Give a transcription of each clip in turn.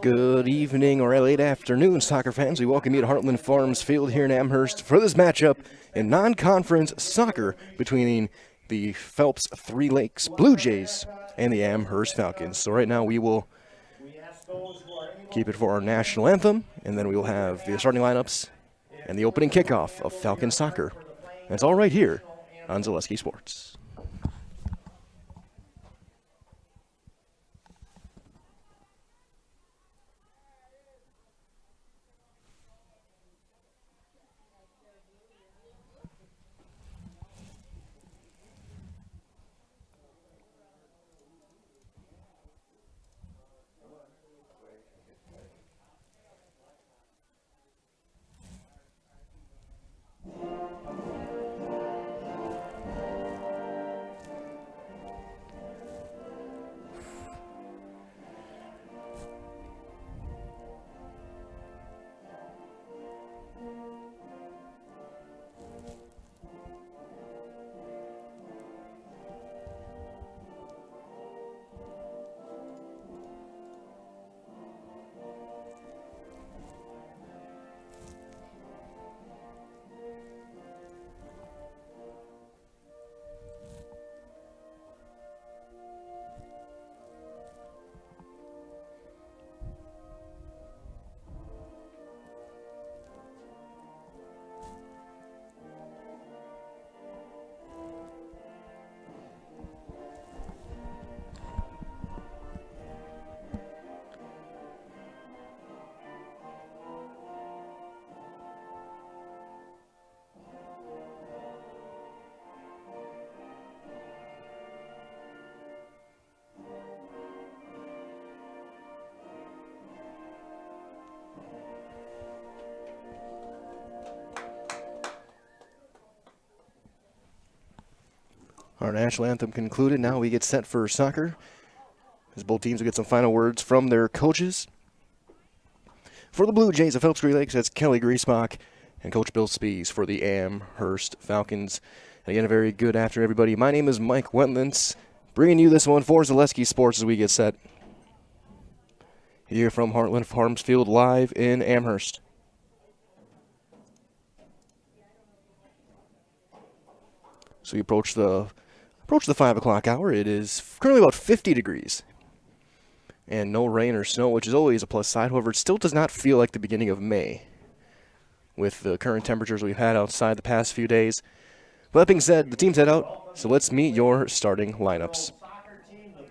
Good evening or late afternoon, soccer fans. We welcome you to Heartland Farms Field here in Amherst for this matchup in non-conference soccer between the Phelps Three Lakes Blue Jays and the Amherst Falcons. So right now we will keep it for our national anthem, and then we will have the starting lineups and the opening kickoff of Falcon soccer. That's all right here on Zaleski Sports. Our national anthem concluded. Now we get set for soccer, as both teams will get some final words from their coaches. For the Blue Jays of Phelps Three Lakes, that's Kelly Griesbach and Coach Bill Spees for the Amherst Falcons. And again, a very good afternoon, everybody. My name is Mike Wetlands, bringing you this one for Zaleski Sports as we get set here from Heartland Farms Field live in Amherst. So we approach the 5 o'clock hour. It is currently about 50 degrees and no rain or snow, which is always a plus side. However, it still does not feel like the beginning of May with the current temperatures we've had outside the past few days. But that being said, the teams head out, so let's meet your starting lineups.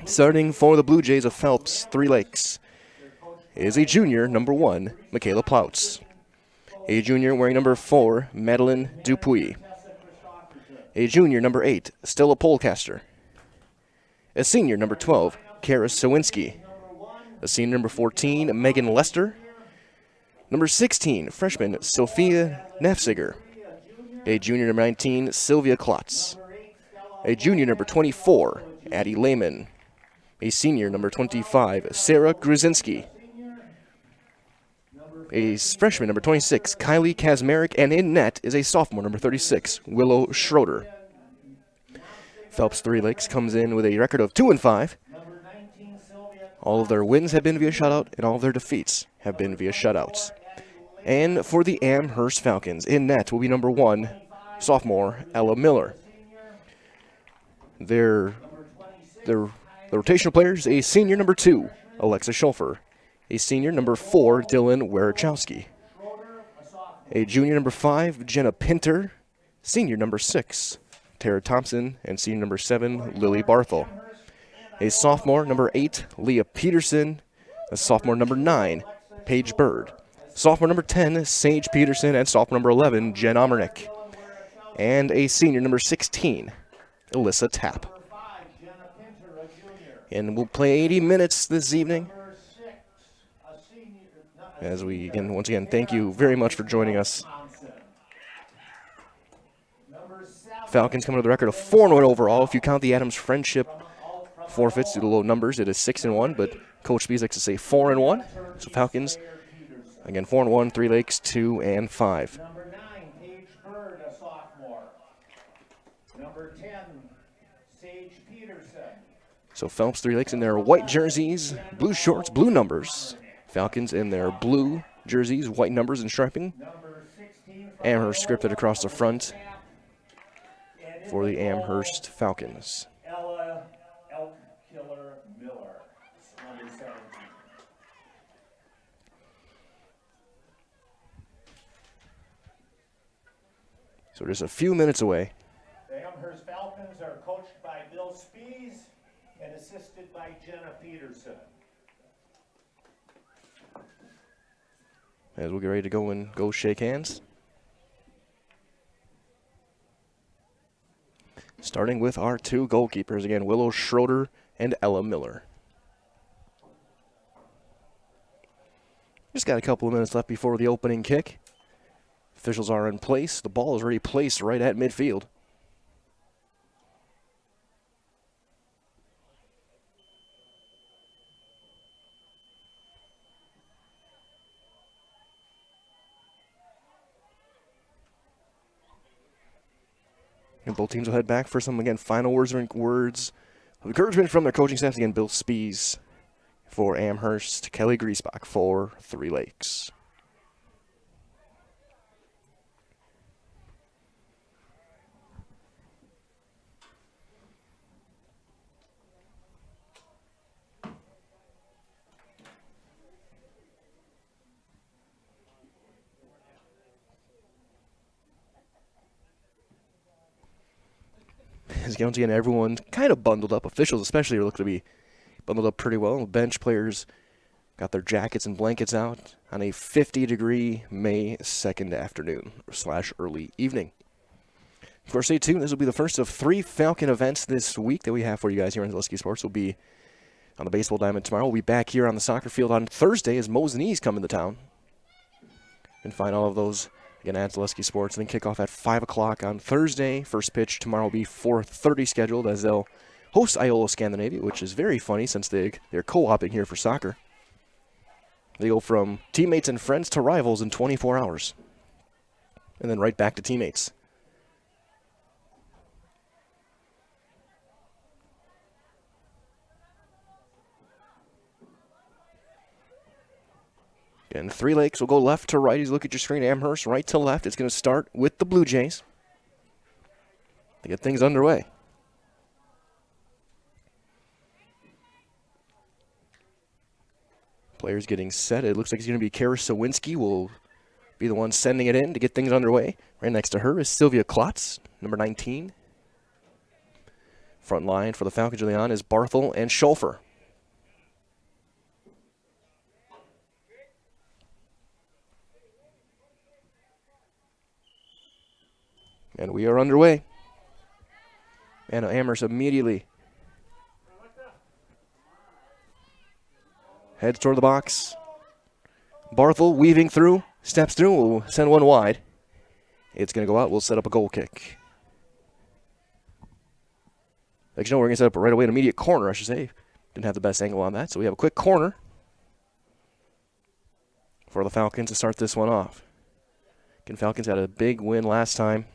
Starting for the Blue Jays of Phelps Three Lakes is a junior, number 1, Michaela Plautz. A junior wearing number 4, Madeline Dupuis. A junior, number 8, Stella Polcaster. A senior, number 12, Kara Sowinski. A senior, number 14, Megan Lester. Number 16, freshman, Sophia Nafziger. A junior, number 19, Sylvia Klotz. A junior, number 24, Addie Lehman. A senior, number 25, Sarah Gruzinski. A freshman, number 26, Kylie Kazmarek, and in net is a sophomore, number 36, Willow Schroeder. Phelps Three Lakes comes in with a record of 2-5. All of their wins have been via shutout, and all of their defeats have been via shutouts. And for the Amherst Falcons, in net will be number 1, sophomore, Ella Miller. The rotational players, a senior, number 2, Alexa Schulfer. A senior, number 4, Dylan Werachowski. A junior, number 5, Jenna Pinter. Senior, number 6, Tara Thompson. And senior, number 7, Lily Barthel. A sophomore, number 8, Leah Peterson. A sophomore, number 9, Paige Bird. Sophomore, number 10, Sage Peterson. And sophomore, number 11, Jen Omernick. And a senior, number 16, Alyssa Tapp. And we'll play 80 minutes this evening. As we, once again, thank you very much for joining us. Falcons coming to the record of 4-1 overall. If you count the Adams Friendship forfeits due to low numbers, it is 6-1, but Coach Spees likes to say 4-1. So Falcons, again, 4-1, Three Lakes, 2-5. Number 9, Paige Bird, a sophomore. Number 10, Sage Peterson. So Phelps, 3 Lakes in their white jerseys, blue shorts, blue numbers. Falcons in their blue jerseys, white numbers and striping. Amherst scripted across the front for the Amherst Falcons. Ella Elk Killer Miller, number 17. So just a few minutes away. The Amherst Falcons are coached by Bill Spees and assisted by Jenna Peterson. As we'll get ready to go shake hands. Starting with our 2 goalkeepers again, Willow Schroeder and Ella Miller. Just got a couple of minutes left before the opening kick. Officials are in place. The ball is already placed right at midfield. And both teams will head back for some, again, final words of encouragement from their coaching staffs. Again, Bill Spees for Amherst, Kelly Griesbach for 3 Lakes. As once again, everyone kind of bundled up. Officials especially look to be bundled up pretty well. Bench players got their jackets and blankets out on a 50-degree May 2nd afternoon / early evening. Of course, stay tuned. This will be the first of 3 Falcon events this week that we have for you guys here on Zaleski Sports. We'll be on the baseball diamond tomorrow. We'll be back here on the soccer field on Thursday as Mo's Knees come into town. And find all of those again at Zaleski Sports. And then kickoff at 5 o'clock on Thursday. First pitch tomorrow will be 4:30 scheduled as they'll host Iola Scandinavia, which is very funny since they're co-oping here for soccer. They go from teammates and friends to rivals in 24 hours. And then right back to teammates. And 3 Lakes will go left to right. As you look at your screen, Amherst right to left. It's going to start with the Blue Jays to get things underway. Players getting set. It looks like it's going to be Kara Sawinski will be the one sending it in to get things underway. Right next to her is Sylvia Klotz, number 19. Front line for the Falcons early on is Barthel and Schulfer. And we are underway. And Amherst immediately heads toward the box. Barthel weaving through, steps through, will send one wide. It's going to go out. We'll set up a goal kick. Like you know, we're going to set up right away an immediate corner, I should say. Didn't have the best angle on that, so we have a quick corner for the Falcons to start this one off. Again, Falcons had a big win last time.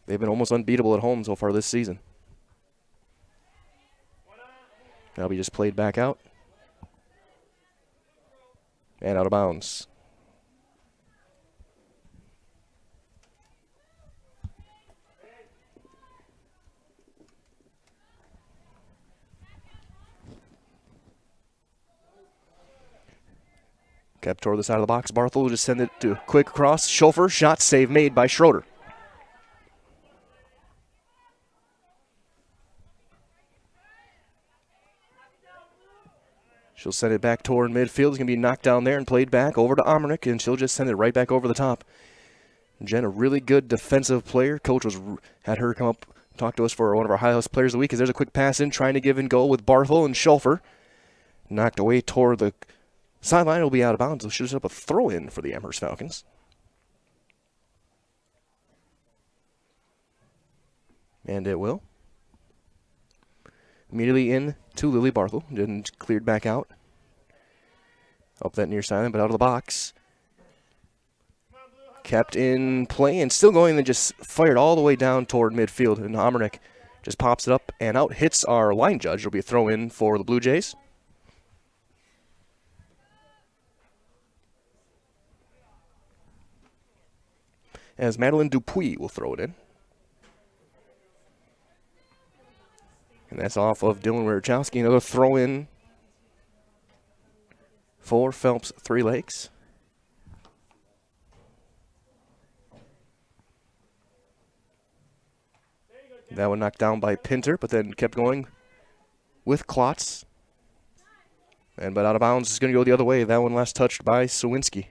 They've been almost unbeatable at home so far this season. That'll be just played back out. And out of bounds. Kept toward the side of the box. Barthel will just send it to quick cross. Schulfer, shot save made by Schroeder. She'll send it back toward midfield. It's going to be knocked down there and played back over to Omernick, and she'll just send it right back over the top. Jen, a really good defensive player. Coach had her come up, talk to us for one of our highlight players of the week. As there's a quick pass in, trying to give and go with Barthel and Schulfer. Knocked away toward the sideline. It'll be out of bounds. She'll set up a throw-in for the Amherst Falcons. And it will. Immediately in to Lily Barthel. Didn't cleared back out. Up that near sideline, but out of the box. Kept in play and still going and just fired all the way down toward midfield. And Omernick Just pops it up and out, hits our line judge. It'll be a throw in for the Blue Jays. As Madeline Dupuis will throw it in. And that's off of Dylan Wierchowski. Another throw in for Phelps Three Lakes. That one knocked down by Pinter, but then kept going with Klotz. But out of bounds is going to go the other way. That one last touched by Sawinski.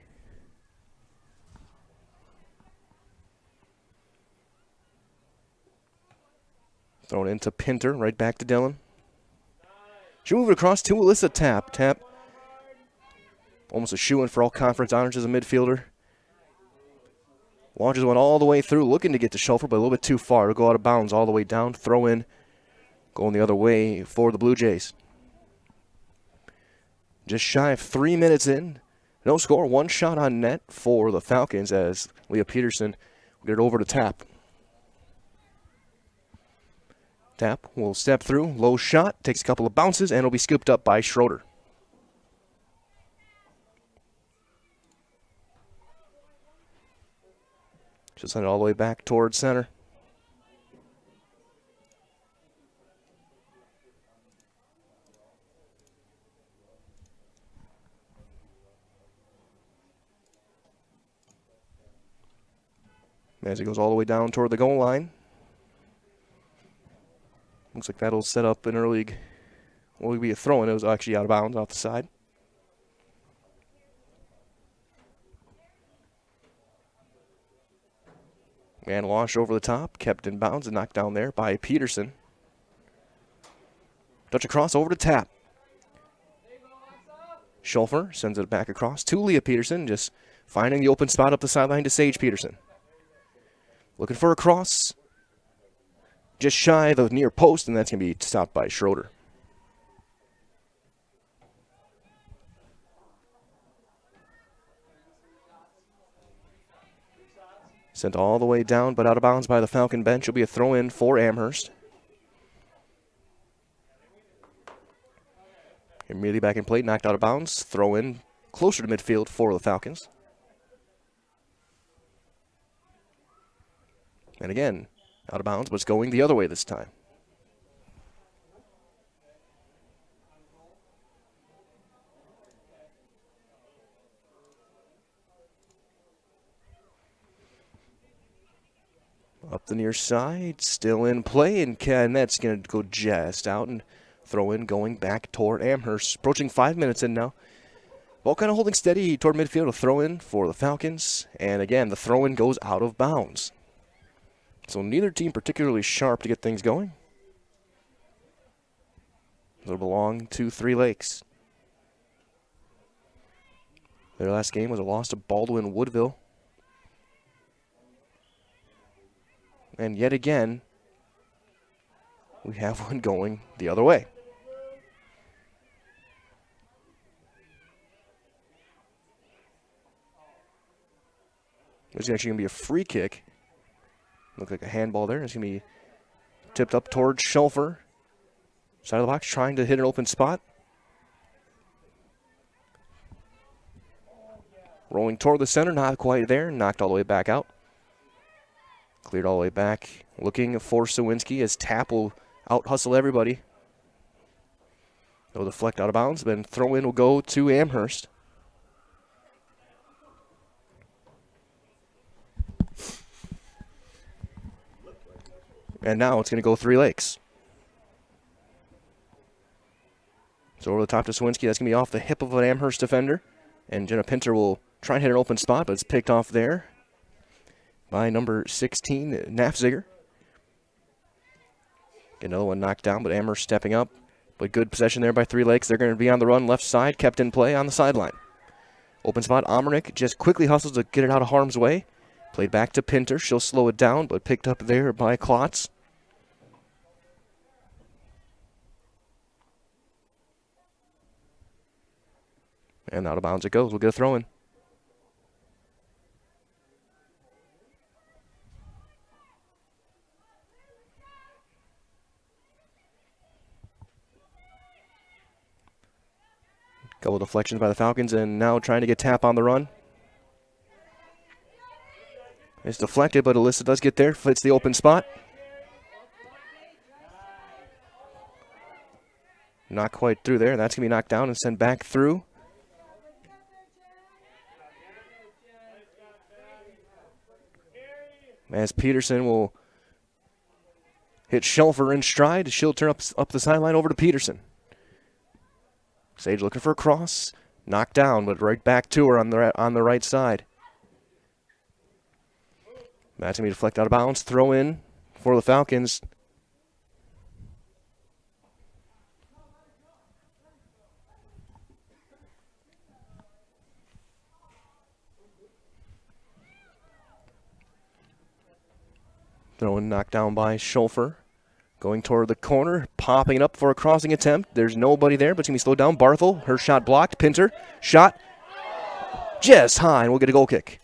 Thrown into Pinter, right back to Dylan. She moved it across to Alyssa Tapp. Tapp, almost a shoo-in for all conference honors as a midfielder. Launches one all the way through, looking to get to Schulfer, but a little bit too far. It'll go out of bounds all the way down. Throw in, going the other way for the Blue Jays. Just shy of 3 minutes in. No score, one shot on net for the Falcons as Leah Peterson will get it over to Tapp. Tapp will step through, low shot, takes a couple of bounces, and it'll be scooped up by Schroeder. She'll send it all the way back towards center. As it goes all the way down toward the goal line. Looks like that'll set up an early, will be a throw-in. It was actually out of bounds off the side. And launched over the top, kept in bounds and knocked down there by Peterson. Touch across over to Tapp. Schulfer sends it back across to Leah Peterson, just finding the open spot up the sideline to Sage Peterson. Looking for a cross. Just shy of the near post, and that's going to be stopped by Schroeder. Sent all the way down, but out of bounds by the Falcon bench. It'll be a throw-in for Amherst. Immediately back in play, knocked out of bounds. Throw-in closer to midfield for the Falcons. And again, out of bounds, but it's going the other way this time. Up the near side, still in play, and that's going to go just out and throw in going back toward Amherst. Approaching 5 minutes in now. Ball kind of holding steady toward midfield. A throw in for the Falcons. And again, the throw in goes out of bounds. So neither team particularly sharp to get things going. It'll belong to Three Lakes. Their last game was a loss to Baldwin Woodville. And yet again, we have one going the other way. There's actually going to be a free kick. Look like a handball there. It's going to be tipped up towards Schulfer. Side of the box, trying to hit an open spot. Rolling toward the center, not quite there. Knocked all the way back out. Cleared all the way back. Looking for Sawinski as Tapp will out-hustle everybody. They'll deflect out of bounds. Then throw-in will go to Amherst. And now it's going to go Three Lakes. So over the top to Sawinski. That's going to be off the hip of an Amherst defender. And Jenna Pinter will try and hit an open spot, but it's picked off there by number 16, Nafziger. Get another one knocked down, but Amherst stepping up. But good possession there by Three Lakes. They're going to be on the run left side, kept in play on the sideline. Open spot, Omernick just quickly hustles to get it out of harm's way. Played back to Pinter. She'll slow it down, but picked up there by Klotz. And out of bounds it goes. We'll get a throw in. Couple deflections by the Falcons, and now trying to get Tap on the run. It's deflected, but Alyssa does get there, fits the open spot. Not quite through there. That's going to be knocked down and sent back through. As Peterson will hit Shelfer in stride. She'll turn up the sideline over to Peterson. Sage looking for a cross. Knocked down, but right back to her on the right side. That's going to be deflected out of bounds. Throw in for the Falcons. Throw in knocked down by Schulfer. Going toward the corner, popping it up for a crossing attempt. There's nobody there, but it's going to be slowed down. Barthel, her shot blocked. Pinter, shot just high, and we'll get a goal kick.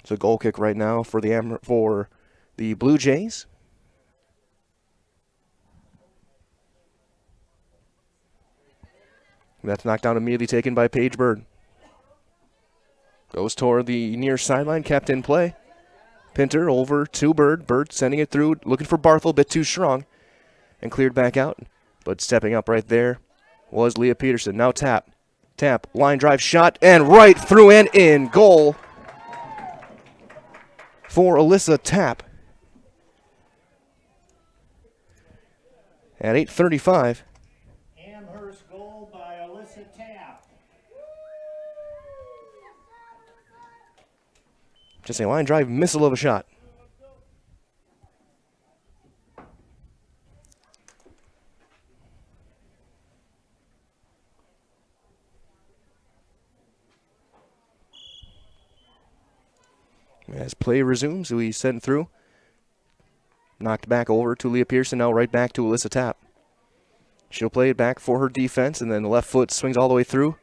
It's a goal kick right now for the Blue Jays. That's knocked down, immediately taken by Paige Bird. Goes toward the near sideline, kept in play. Pinter over to Bird. Bird sending it through, looking for Barthel, a bit too strong, and cleared back out. But stepping up right there was Leah Peterson. Now Tap. Tap, line drive shot, and right through and in. Goal for Alyssa Tap. At 8:35. Amherst goal by Alyssa Tap. Just a line drive missile of a shot. As play resumes, we sent through. Knocked back over to Leah Pearson, now right back to Alyssa Tap. She'll play it back for her defense, and then the left foot swings all the way through.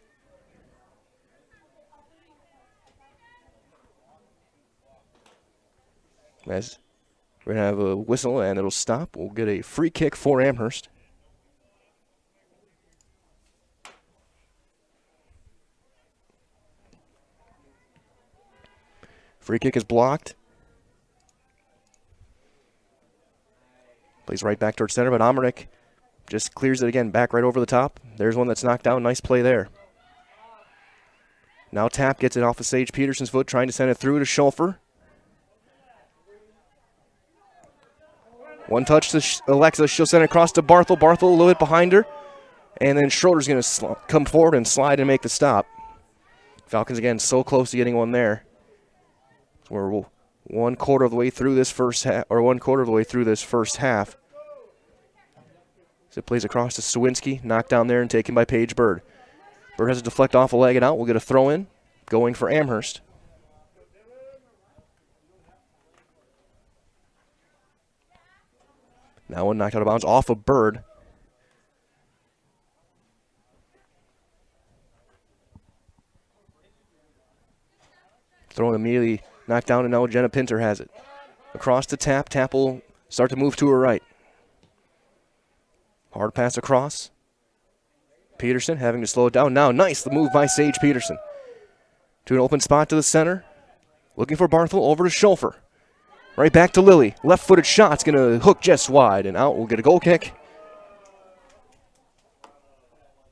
As we're going to have a whistle, and it'll stop. We'll get a free kick for Amherst. Free kick is blocked. Plays right back towards center, but Omerick just clears it again, back right over the top. There's one that's knocked down. Nice play there. Now Tap gets it off of Sage Peterson's foot, trying to send it through to Schulfer. One touch to Alexa. She'll send it across to Barthel. Barthel a little bit behind her. And then Schroeder's going to come forward and slide and make the stop. Falcons, again, so close to getting one there. We're 1/4 of the way through this first half, or 1/4 of the way through this first half. So it plays across to Sawinski, knocked down there and taken by Paige Bird. Bird has to deflect off a leg and out. We'll get a throw in, going for Amherst. Now one knocked out of bounds off of Bird. Throwing immediately knocked down, and now Jenna Pinter has it. Across to Tap. Tap will start to move to her right. Hard pass across. Peterson having to slow it down. Now nice, the move by Sage Peterson. To an open spot to the center. Looking for Barthel, over to Schulfer. Right back to Lilly. Left-footed shot's going to hook just wide, and out. We'll get a goal kick.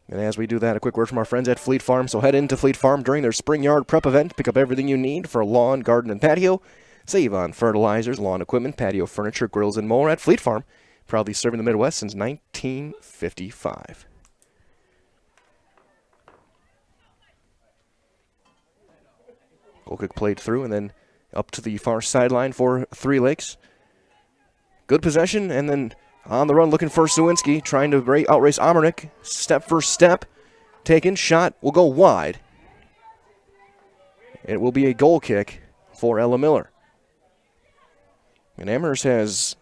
And as we do that, a quick word from our friends at Fleet Farm. So head into Fleet Farm during their spring yard prep event. Pick up everything you need for lawn, garden, and patio. Save on fertilizers, lawn equipment, patio furniture, grills, and more at Fleet Farm. Proudly serving the Midwest since 1955. Goal kick played through, and then up to the far sideline for Three Lakes. Good possession, and then on the run looking for Sawinski, trying to outrace Omerick. Step for step. Taken, shot will go wide. It will be a goal kick for Ella Miller. And Amherst has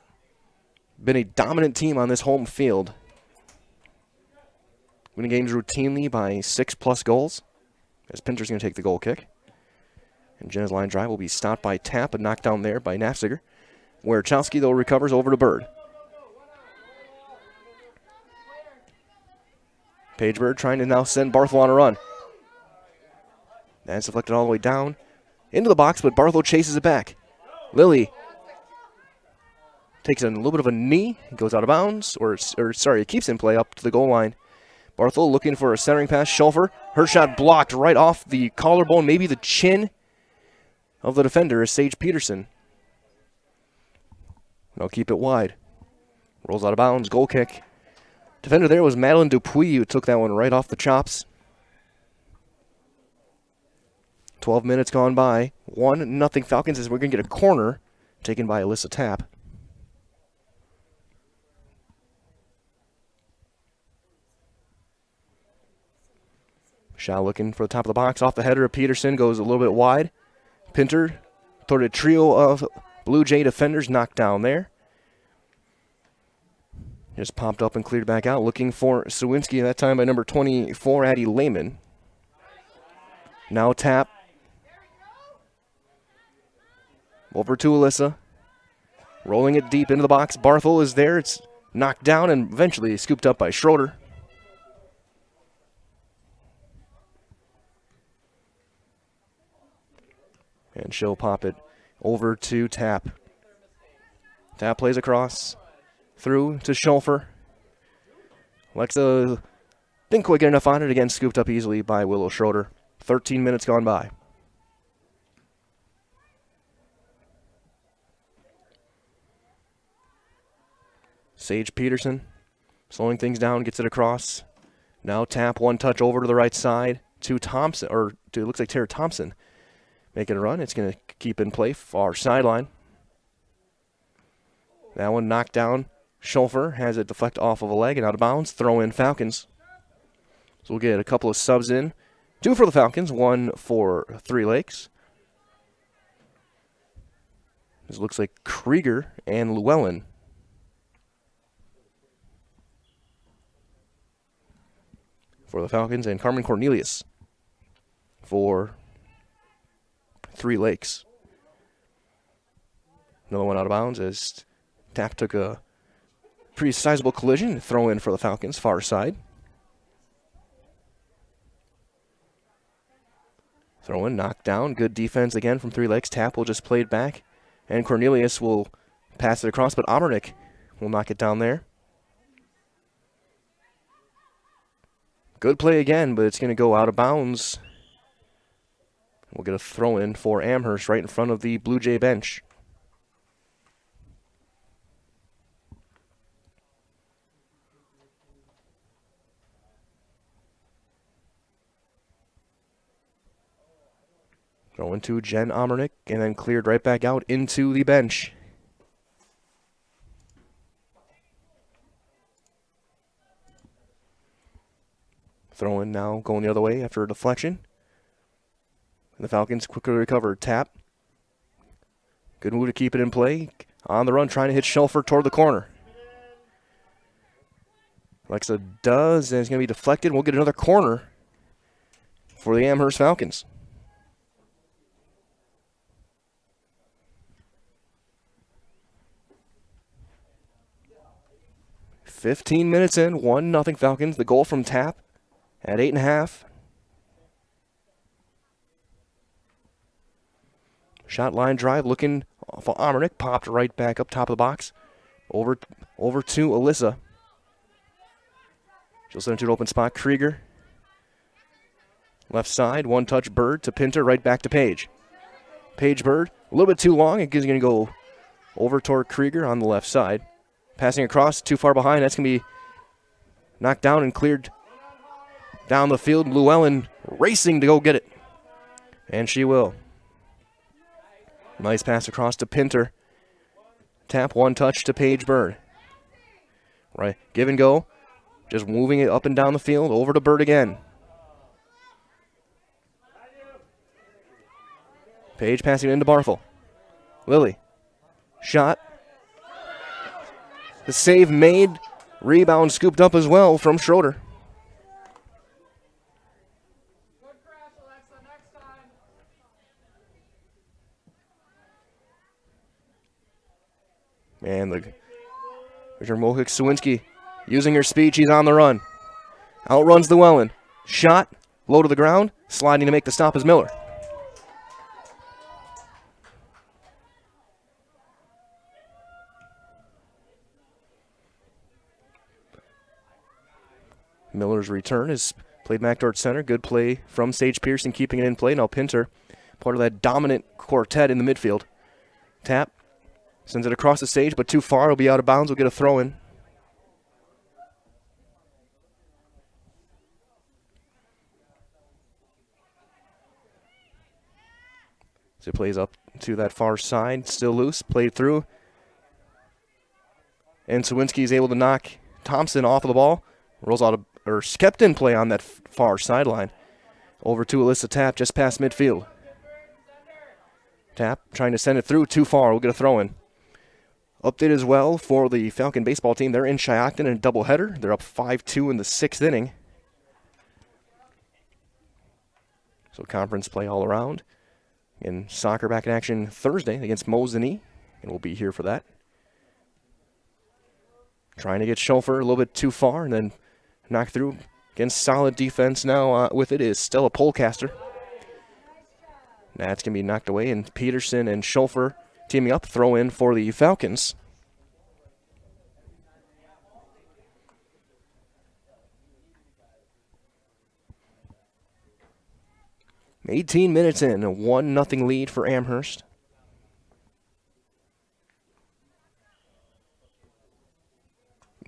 been a dominant team on this home field. Winning games routinely by 6+ goals. As Pinter's going to take the goal kick. And Jenna's line drive will be stopped by Tap and knocked down there by Nafziger. Wierchowski, though, recovers over to Bird. Paige Bird trying to now send Barthel on a run. That's deflected all the way down into the box, but Barthel chases it back. Lilly takes a little bit of a knee, goes out of bounds, it keeps in play up to the goal line. Barthel looking for a centering pass. Schulfer, her shot blocked right off the collarbone, maybe the chin of the defender is Sage Peterson. They'll keep it wide. Rolls out of bounds, goal kick. Defender there was Madeline Dupuis, who took that one right off the chops. 12 minutes gone by. 1-0 Falcons as we're going to get a corner taken by Alyssa Tapp. Shaw looking for the top of the box. Off the header of Peterson. Goes a little bit wide. Pinter. Thought a trio of Blue Jay defenders knocked down there. Just popped up and cleared back out. Looking for Sawinski, that time by number 24, Addie Lehman. Now Tapp. Over to Alyssa. Rolling it deep into the box. Barthel is there. It's knocked down and eventually scooped up by Schroeder. And she'll pop it over to Tapp. Tapp plays across. Through to Schulfer. Alexa didn't quite get enough on it. Again, scooped up easily by Willow Schroeder. 13 minutes gone by. Sage Peterson slowing things down, gets it across. Now Tapp, one touch over to the right side to Thompson, or to, it looks like Tara Thompson making a run. It's going to keep in play, far sideline. That one knocked down. Schulfer has it deflect off of a leg and out of bounds. Throw in Falcons. So we'll get a couple of subs in. 2 for the Falcons, 1 for Three Lakes. This looks like Krieger and Llewellyn. For the Falcons, and Carmen Cornelius for Three Lakes. Another one out of bounds as Tapp took a pretty sizable collision. Throw in for the Falcons, far side. Throw in, knocked down. Good defense again from Three Lakes. Tapp will just play it back. And Cornelius will pass it across, but Amernick will knock it down there. Good play again, but it's going to go out of bounds. We'll get a throw in for Amherst right in front of the Blue Jay bench. Throw into Jen Amernick and then cleared right back out into the bench. Throw in now going the other way after a deflection. And the Falcons quickly recover. Tapp. Good move to keep it in play. On the run, trying to hit Schulfer toward the corner. Alexa does, and it's going to be deflected. We'll get another corner for the Amherst Falcons. $15 minutes in, 1-0 Falcons. The goal from Tapp at 8.5. Shot line drive looking for Amernick. Popped right back up top of the box. Over to Alyssa. She'll send it to an open spot. Krieger. Left side. One touch Bird to Pinter. Right back to Page. Page Bird. A little bit too long. It's going to go over toward Krieger on the left side. Passing across. Too far behind. That's going to be knocked down and cleared down the field. Llewellyn racing to go get it. And she will. Nice pass across to Pinter. Tapp, one touch to Paige Bird. Right, give and go. Just moving it up and down the field. Over to Bird again. Page passing into Barthel. Lilly. Shot. The save made. Rebound scooped up as well from Schroeder. And the return Mohik Sawinski using her speed. She's on the run. Outruns Llewellyn. Shot. Low to the ground. Sliding to make the stop is Miller. Miller's return is played back towards center. Good play from Sage Peterson, keeping it in play. Now Pinter, part of that dominant quartet in the midfield. Tap. Sends it across the stage, but too far. It'll be out of bounds. We'll get a throw in. So it plays up to that far side. Still loose. Played through. And Sawinski is able to knock Thompson off of the ball. Rolls out or kept in play on that far sideline. Over to Alyssa Tap just past midfield. Tap trying to send it through. Too far. We'll get a throw in. Update as well for the Falcon baseball team. They're in Shiocton in a doubleheader. They're up 5-2 in the 6th inning. So conference play all around. And soccer back in action Thursday against Mosinee. And we'll be here for that. Trying to get Schofer a little bit too far and then knock through. Against solid defense now with it is Stella Polcaster. That's going to be knocked away. And Peterson and Schofer teaming up, throw in for the Falcons. $18 minutes in, a 1-0 lead for Amherst.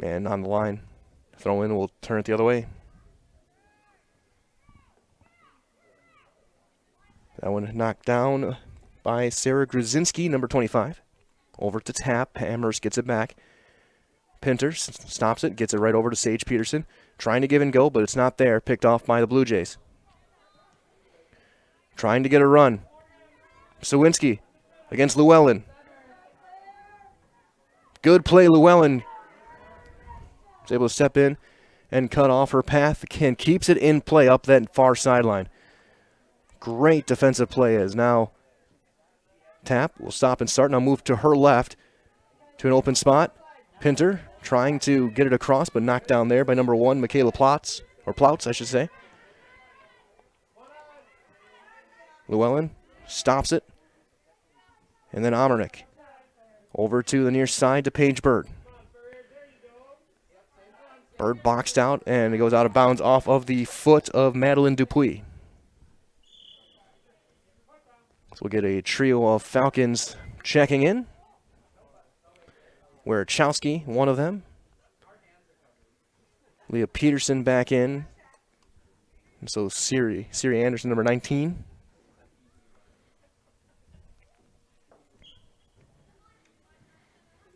And on the line, throw in, we'll turn it the other way. That one knocked down by Sarah Gruzinski, number 25. Over to Tap. Amherst gets it back. Pinter stops it, gets it right over to Sage Peterson. Trying to give and go, but it's not there. Picked off by the Blue Jays. Trying to get a run. Sawinski against Llewellyn. Good play, Llewellyn. Was able to step in and cut off her path. Again, keeps it in play up that far sideline. Great defensive play as now Tap will stop and start. Now move to her left to an open spot. Pinter trying to get it across, but knocked down there by number 1, Michaela Plotz, or Plouts, I should say. Llewellyn stops it. And then Omernick over to the near side to Paige Bird. Bird boxed out, and it goes out of bounds off of the foot of Madeline Dupuis. So we'll get a trio of Falcons checking in. Werachowski, one of them. Leah Peterson back in. And so Siri Anderson, number 19.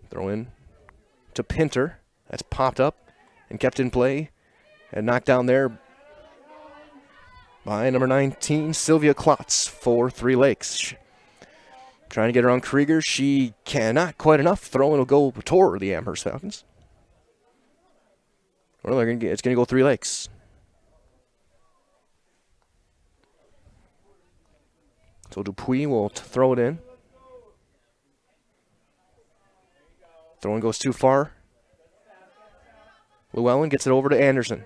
Throw in to Pinter. That's popped up and kept in play. And knocked down there by number 19, Sylvia Klotz for Three Lakes. Trying to get around Krieger. She cannot quite enough. Throwing will go toward the Amherst Falcons. Well, it's going to go Three Lakes. So Dupuis will throw it in. Throwing goes too far. Llewellyn gets it over to Anderson.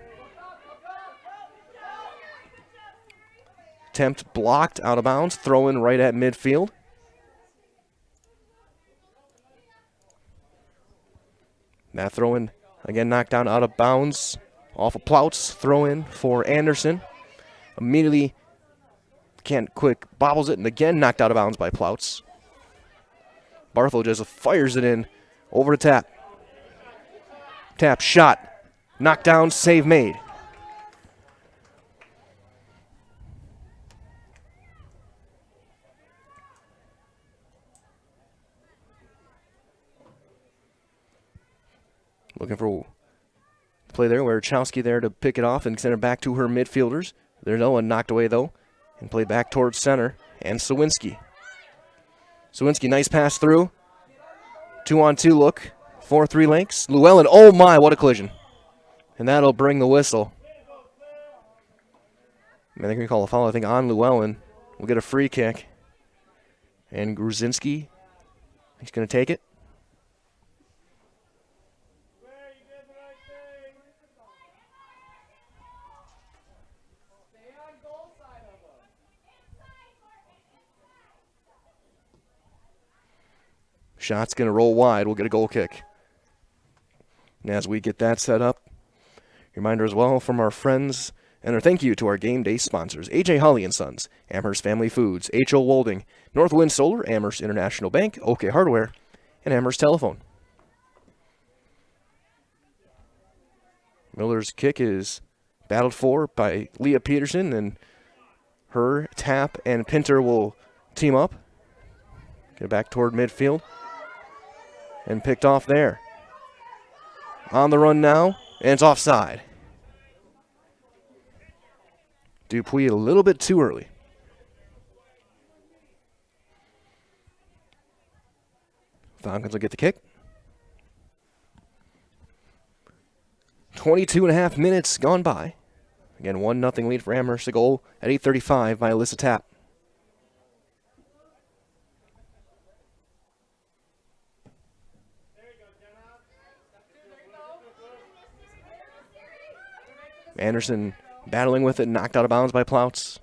Attempt blocked, out of bounds. Throw in right at midfield. That throw in, again knocked down out of bounds. Off of Plouts. Throw in for Anderson. Immediately can't quick, bobbles it, and again knocked out of bounds by Plouts. Barthel just fires it in over to Tap. Tap shot. Knocked down, save made. Looking for play there, Werachowski there to pick it off and send it back to her midfielders. There's no one knocked away, though, and played back towards center. And Sawinski. Sawinski, nice pass through. 2-on-2 look for Three Lakes. Llewellyn, oh my, what a collision. And that'll bring the whistle. I think we call a foul, I think, on Llewellyn. We'll get a free kick. And Gruzinski, he's going to take it. Shot's going to roll wide. We'll get a goal kick. And as we get that set up, reminder as well from our friends and a thank you to our game day sponsors, A.J. Holly & Sons, Amherst Family Foods, H.O. Wolding, Northwind Solar, Amherst International Bank, OK Hardware, and Amherst Telephone. Miller's kick is battled for by Leah Peterson, and her, Tap, and Pinter will team up. Get it back toward midfield. And picked off there. On the run now, and it's offside. Dupuis a little bit too early. Falcons will get the kick. 22.5 minutes gone by. Again, 1-0 lead for Amherst. A goal at 8:35 by Alyssa Tapp. Anderson battling with it, knocked out of bounds by Plouts.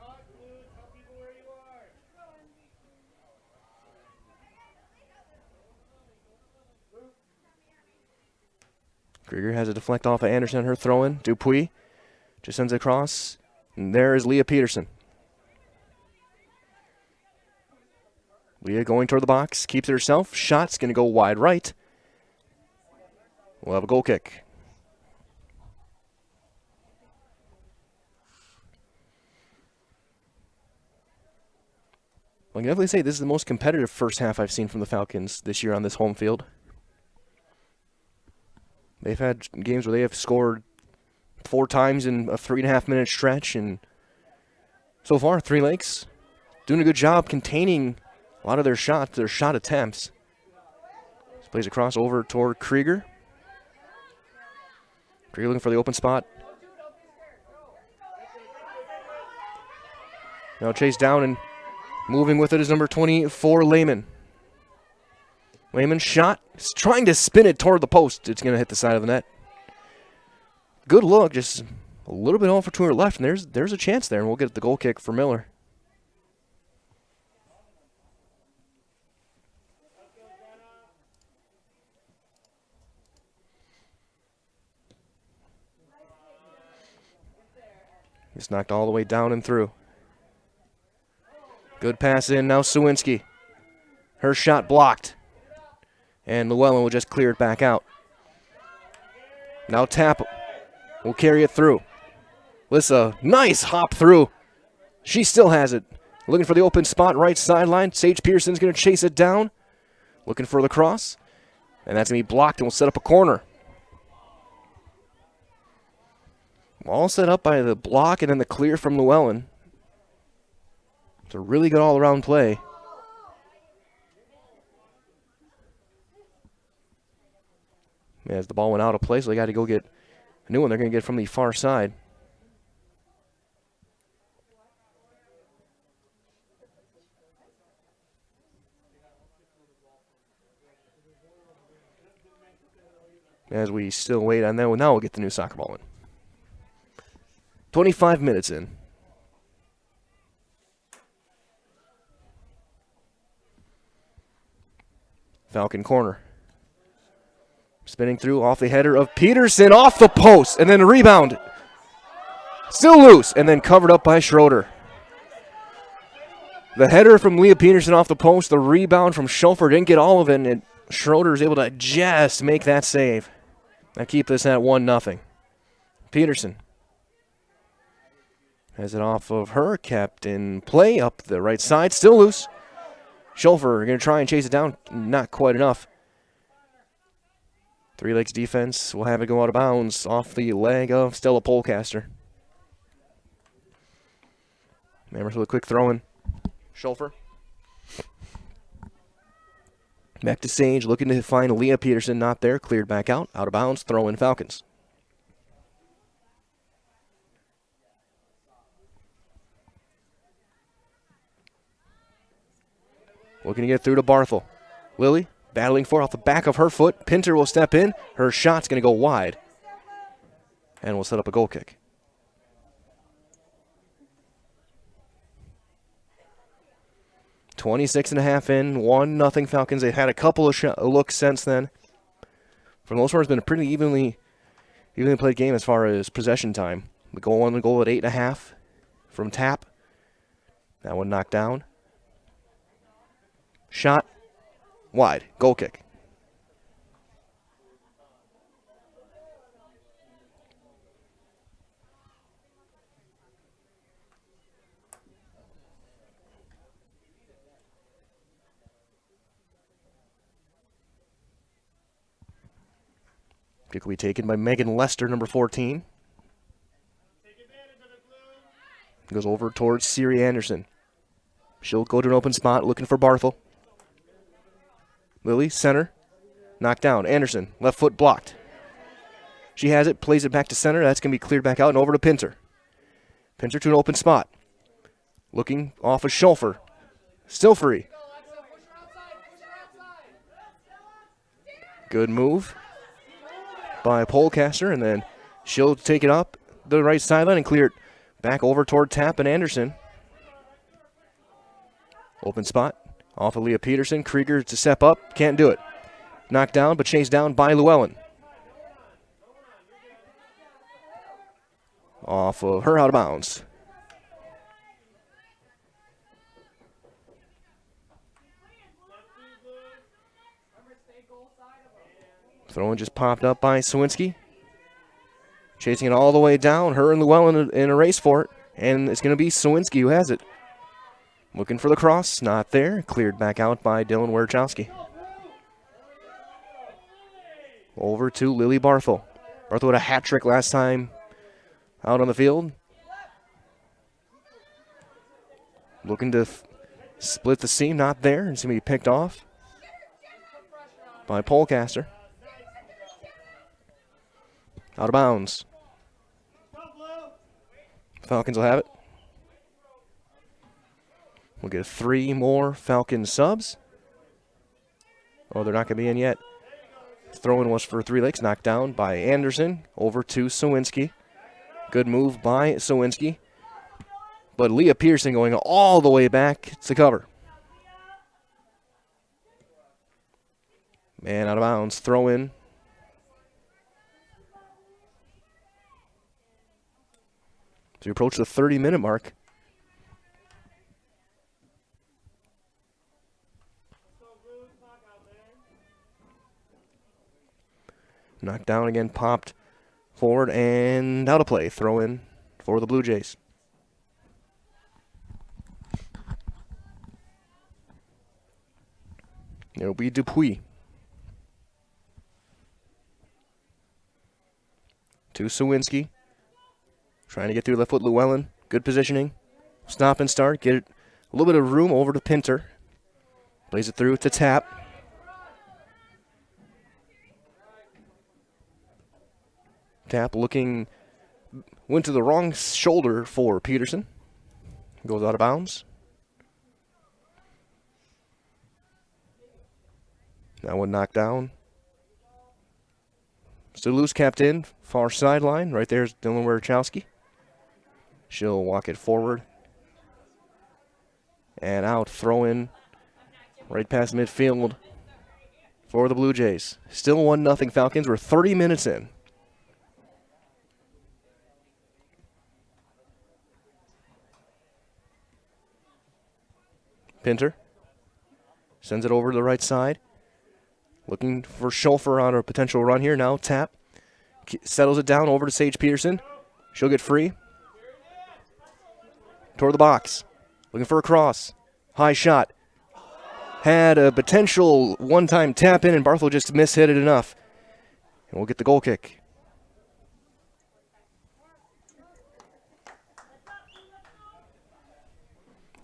Krieger has a deflect off of Anderson on her throw-in. Dupuis just sends it across. And there is Leah Peterson. Leah going toward the box, keeps it herself. Shot's going to go wide right. We'll have a goal kick. I can definitely say this is the most competitive first half I've seen from the Falcons this year on this home field. They've had games where they have scored 4 times in a 3.5-minute stretch, and so far, Three Lakes doing a good job containing a lot of their shots, their shot attempts. This plays across over toward Krieger. Krieger looking for the open spot. Now chased down, and moving with it is number 24, Lehman. Lehman shot. He's trying to spin it toward the post. It's going to hit the side of the net. Good look. Just a little bit off to her left, and there's a chance there, and we'll get the goal kick for Miller. He's knocked all the way down and through. Good pass in. Now Sawinski. Her shot blocked. And Llewellyn will just clear it back out. Now Tapp will carry it through. Lissa, nice hop through. She still has it. Looking for the open spot, right sideline. Sage Pearson's going to chase it down. Looking for the cross. And that's going to be blocked, and will set up a corner. All set up by the block and then the clear from Llewellyn. It's a really good all-around play. As the ball went out of play, so they got to go get a new one. They're going to get from the far side. As we still wait on that, now we'll get the new soccer ball in. 25 minutes in. Falcon corner. Spinning through off the header of Peterson, off the post, and then a rebound. Still loose, and then covered up by Schroeder. The header from Leah Peterson off the post, the rebound from Schofer didn't get all of it, and Schroeder is able to just make that save. Now keep this at 1-0. Peterson has it off of her, kept in play up the right side, still loose. Schofer going to try and chase it down, not quite enough. Three Lakes defense will have it go out of bounds off the leg of Stella Polecaster. Amherst with a quick throw in. Schofer. Back to Sage, looking to find Leah Peterson, not there. Cleared back out of bounds, throw in Falcons. Looking to get through to Barthel. Lily battling for off the back of her foot. Pinter will step in. Her shot's going to go wide. And will set up a goal kick. 26.5 in, 1-0 Falcons. They've had a couple of looks since then. For the most part, it's been a pretty evenly played game as far as possession time. The goal on the goal at 8.5 from Tap. That one knocked down. Shot. Wide. Goal kick. Kick will be taken by Megan Lester, number 14. Goes over towards Siri Anderson. She'll go to an open spot looking for Barthel. Lily, center. Knocked down. Anderson, left foot blocked. She has it, plays it back to center. That's going to be cleared back out and over to Pinter. Pinter to an open spot. Looking off of Schulfer. Still free. Good move by Polecaster, and then she'll take it up the right sideline and clear it back over toward Tapp and Anderson. Open spot off of Leah Peterson. Krieger to step up. Can't do it. Knocked down, but chased down by Llewellyn. Off of her, out of bounds. Throw-in just popped up by Sawinski. Chasing it all the way down. Her and Llewellyn in a race for it. And it's going to be Sawinski who has it. Looking for the cross. Not there. Cleared back out by Dylan Werchowski. Over to Lily Barthel. Barthel had a hat trick last time out on the field. Looking to split the seam. Not there. It's going to be picked off by Polecaster. Out of bounds. Falcons will have it. We'll get 3 more Falcon subs. Oh, they're not going to be in yet. Throw-in was for Three Lakes. Knocked down by Anderson. Over to Sawinski. Good move by Sawinski. But Leah Pearson going all the way back to cover. Man out of bounds. Throw-in. So we approach the 30-minute mark. Knocked down again, popped forward and out of play. Throw in for the Blue Jays. It'll be Dupuis. To Sawinski. Trying to get through left foot Llewellyn. Good positioning. Stop and start. Get it a little bit of room over to Pinter. Plays it through to Tap. Tap looking, went to the wrong shoulder for Peterson. Goes out of bounds. That one knocked down. Still loose, kept in. Far sideline. Right there's Dylan Werchowski. She'll walk it forward. And out. Throw in. Right past midfield for the Blue Jays. Still 1-0 Falcons. We're 30 minutes in. Pinter sends it over to the right side. Looking for Schulfer on a potential run here. Now Tap. Settles it down over to Sage Peterson. She'll get free. Toward the box. Looking for a cross. High shot. Had a potential one-time tap in, and Barthel just mishit it enough. And we'll get the goal kick.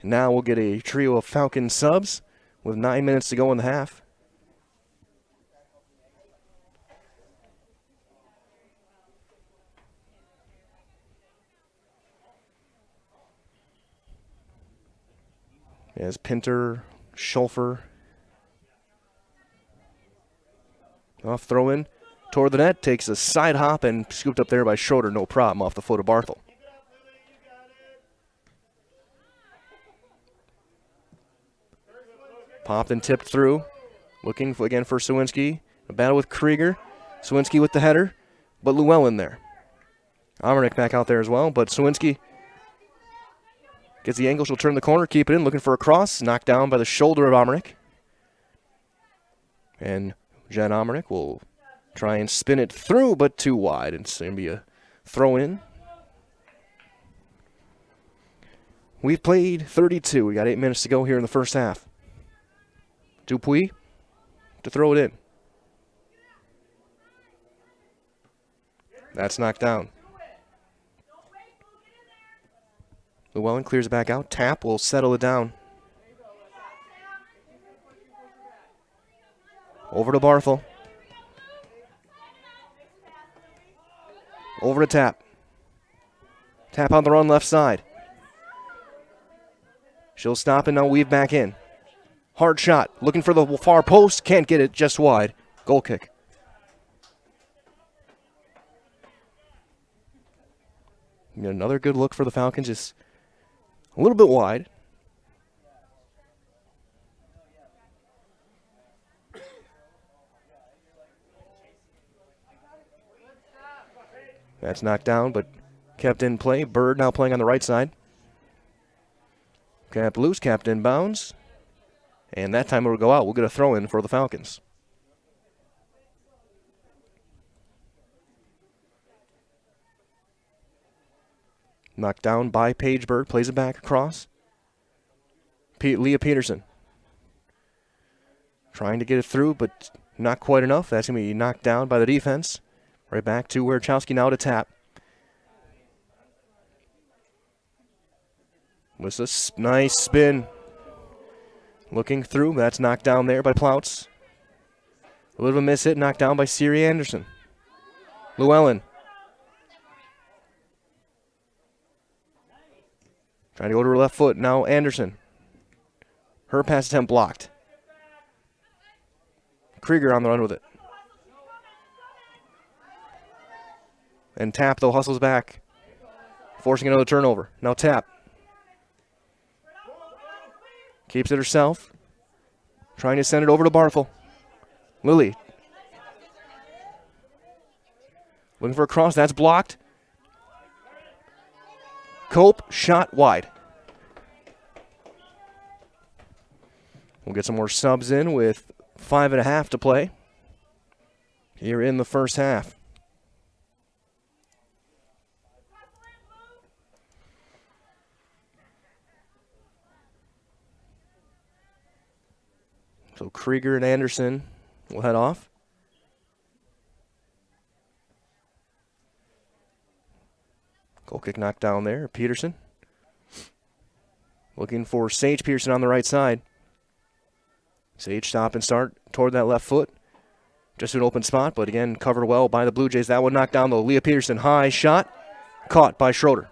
And now we'll get a trio of Falcon subs with 9 minutes to go in the half. As Pinter, Schulfer. Off throw in toward the net. Takes a side hop and scooped up there by Schroeder. No problem off the foot of Barthel. Popped and tipped through. Looking again for Sawinski. A battle with Krieger. Sawinski with the header, but Llewellyn there. Amernick back out there as well, but Sawinski gets the angle. She'll turn the corner, keep it in, looking for a cross. Knocked down by the shoulder of Amernick. And Jen Amernick will try and spin it through, but too wide. It's going to be a throw in. We've played 32. We got 8 minutes to go here in the first half. Dupuis to throw it in. That's knocked down. Llewellyn clears it back out. Tap will settle it down. Over to Barthel. Over to Tap. Tap on the run left side. She'll stop and now weave back in. Hard shot. Looking for the far post. Can't get it. Just wide. Goal kick. Another good look for the Falcons. Just a little bit wide. That's knocked down, but kept in play. Bird now playing on the right side. Cap loose, capped in bounds. And that time it will go out. We'll get a throw in for the Falcons. Knocked down by Paige Bird. Plays it back across. Leah Peterson. Trying to get it through, but not quite enough. That's going to be knocked down by the defense. Right back to Wierchowski now to Tap. With a nice spin. Looking through. That's knocked down there by Plouts. A little bit of a miss hit. Knocked down by Siri Anderson. Llewellyn. Trying to go to her left foot. Now Anderson. Her pass attempt blocked. Krieger on the run with it. And Tap, though, hustles back. Forcing another turnover. Now Tap. Keeps it herself. Trying to send it over to Barthel. Lily. Looking for a cross. That's blocked. Cope, shot wide. We'll get some more subs in with 5.5 to play here in the first half. So Krieger and Anderson will head off. Goal kick knocked down there. Peterson. Looking for Sage Pearson on the right side. Sage stop and start toward that left foot. Just an open spot, but again, covered well by the Blue Jays. That one knocked down, though. Leah Peterson, high shot. Caught by Schroeder.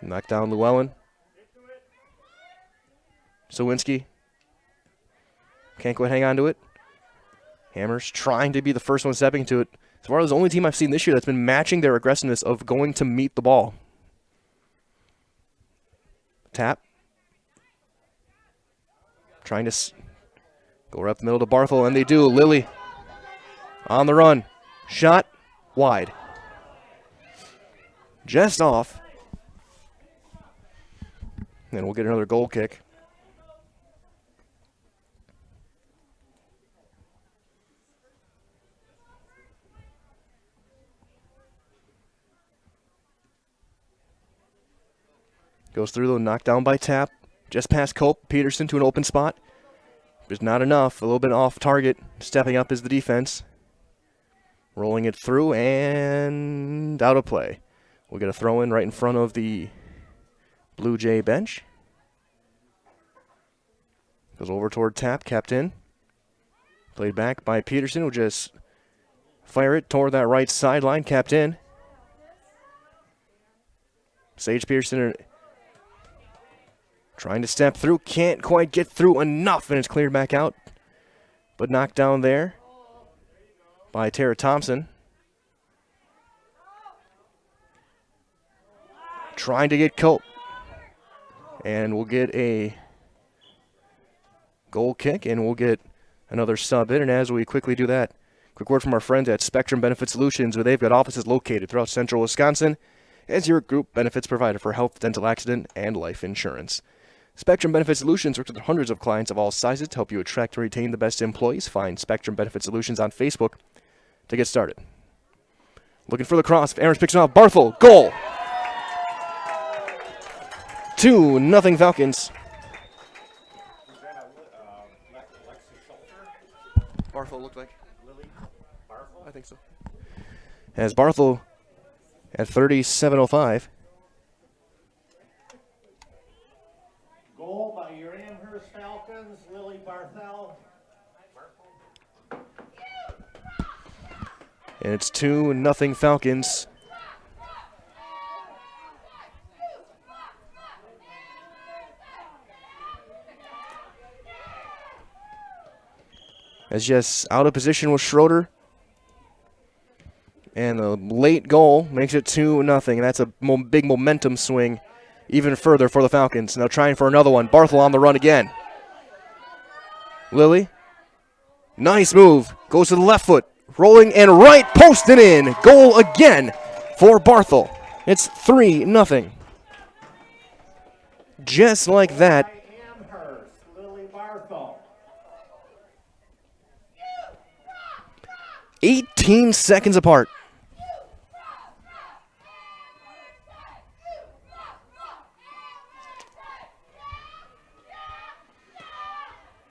Knocked down Llewellyn. Sawinski. Can't quite hang on to it. Amherst trying to be the first one stepping to it. As far as the only team I've seen this year that's been matching their aggressiveness of going to meet the ball. Tap. Trying to go right up the middle to Barthel, and they do. Lily on the run. Shot wide. Just off. And we'll get another goal kick. Goes through, though, knocked down by Tap. Just past Cope. Peterson to an open spot. But not enough. A little bit off target. Stepping up is the defense. Rolling it through and out of play. We'll get a throw in right in front of the Blue Jay bench. Goes over toward Tap. Kept in. Played back by Peterson. Will just fire it toward that right sideline. Kept in. Sage Pearson trying to step through, can't quite get through enough, and it's cleared back out. But knocked down there by Tara Thompson. trying to get Cope. And we'll get a goal kick, and we'll get another sub in. And as we quickly do that, quick word from our friends at Spectrum Benefit Solutions, where they've got offices located throughout central Wisconsin as your group benefits provider for health, dental, accident, and life insurance. Spectrum Benefit Solutions works with hundreds of clients of all sizes to help you attract and retain the best employees. Find Spectrum Benefit Solutions on Facebook to get started. Looking for the cross. Amherst picks it off. Barthel. Goal. 2-0 Falcons. Barthel looked like. I think so. As Barthel at 37:05. Goal by your Amherst Falcons, Lily Barthel. And it's 2-0 Falcons. As just out of position with Schroeder. And the late goal makes it 2-0. And that's a big momentum swing even further for the Falcons. Now trying for another one. Barthel on the run again. Lily. Nice move. Goes to the left foot. Rolling and right. Posted in. Goal again for Barthel. It's 3-0. Just like that. Amherst, Lily Barthel. 18 seconds apart.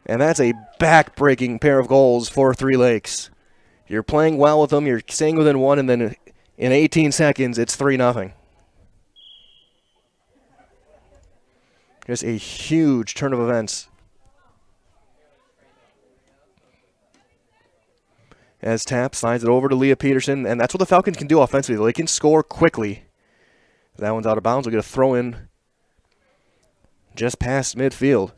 And that's a back-breaking pair of goals for Three Lakes. You're playing well with them, you're staying within one, and then in 18 seconds, it's 3-0. Just a huge turn of events. As Tapp slides it over to Leah Peterson, and that's what the Falcons can do offensively. They can score quickly. That one's out of bounds. We'll get a throw in just past midfield.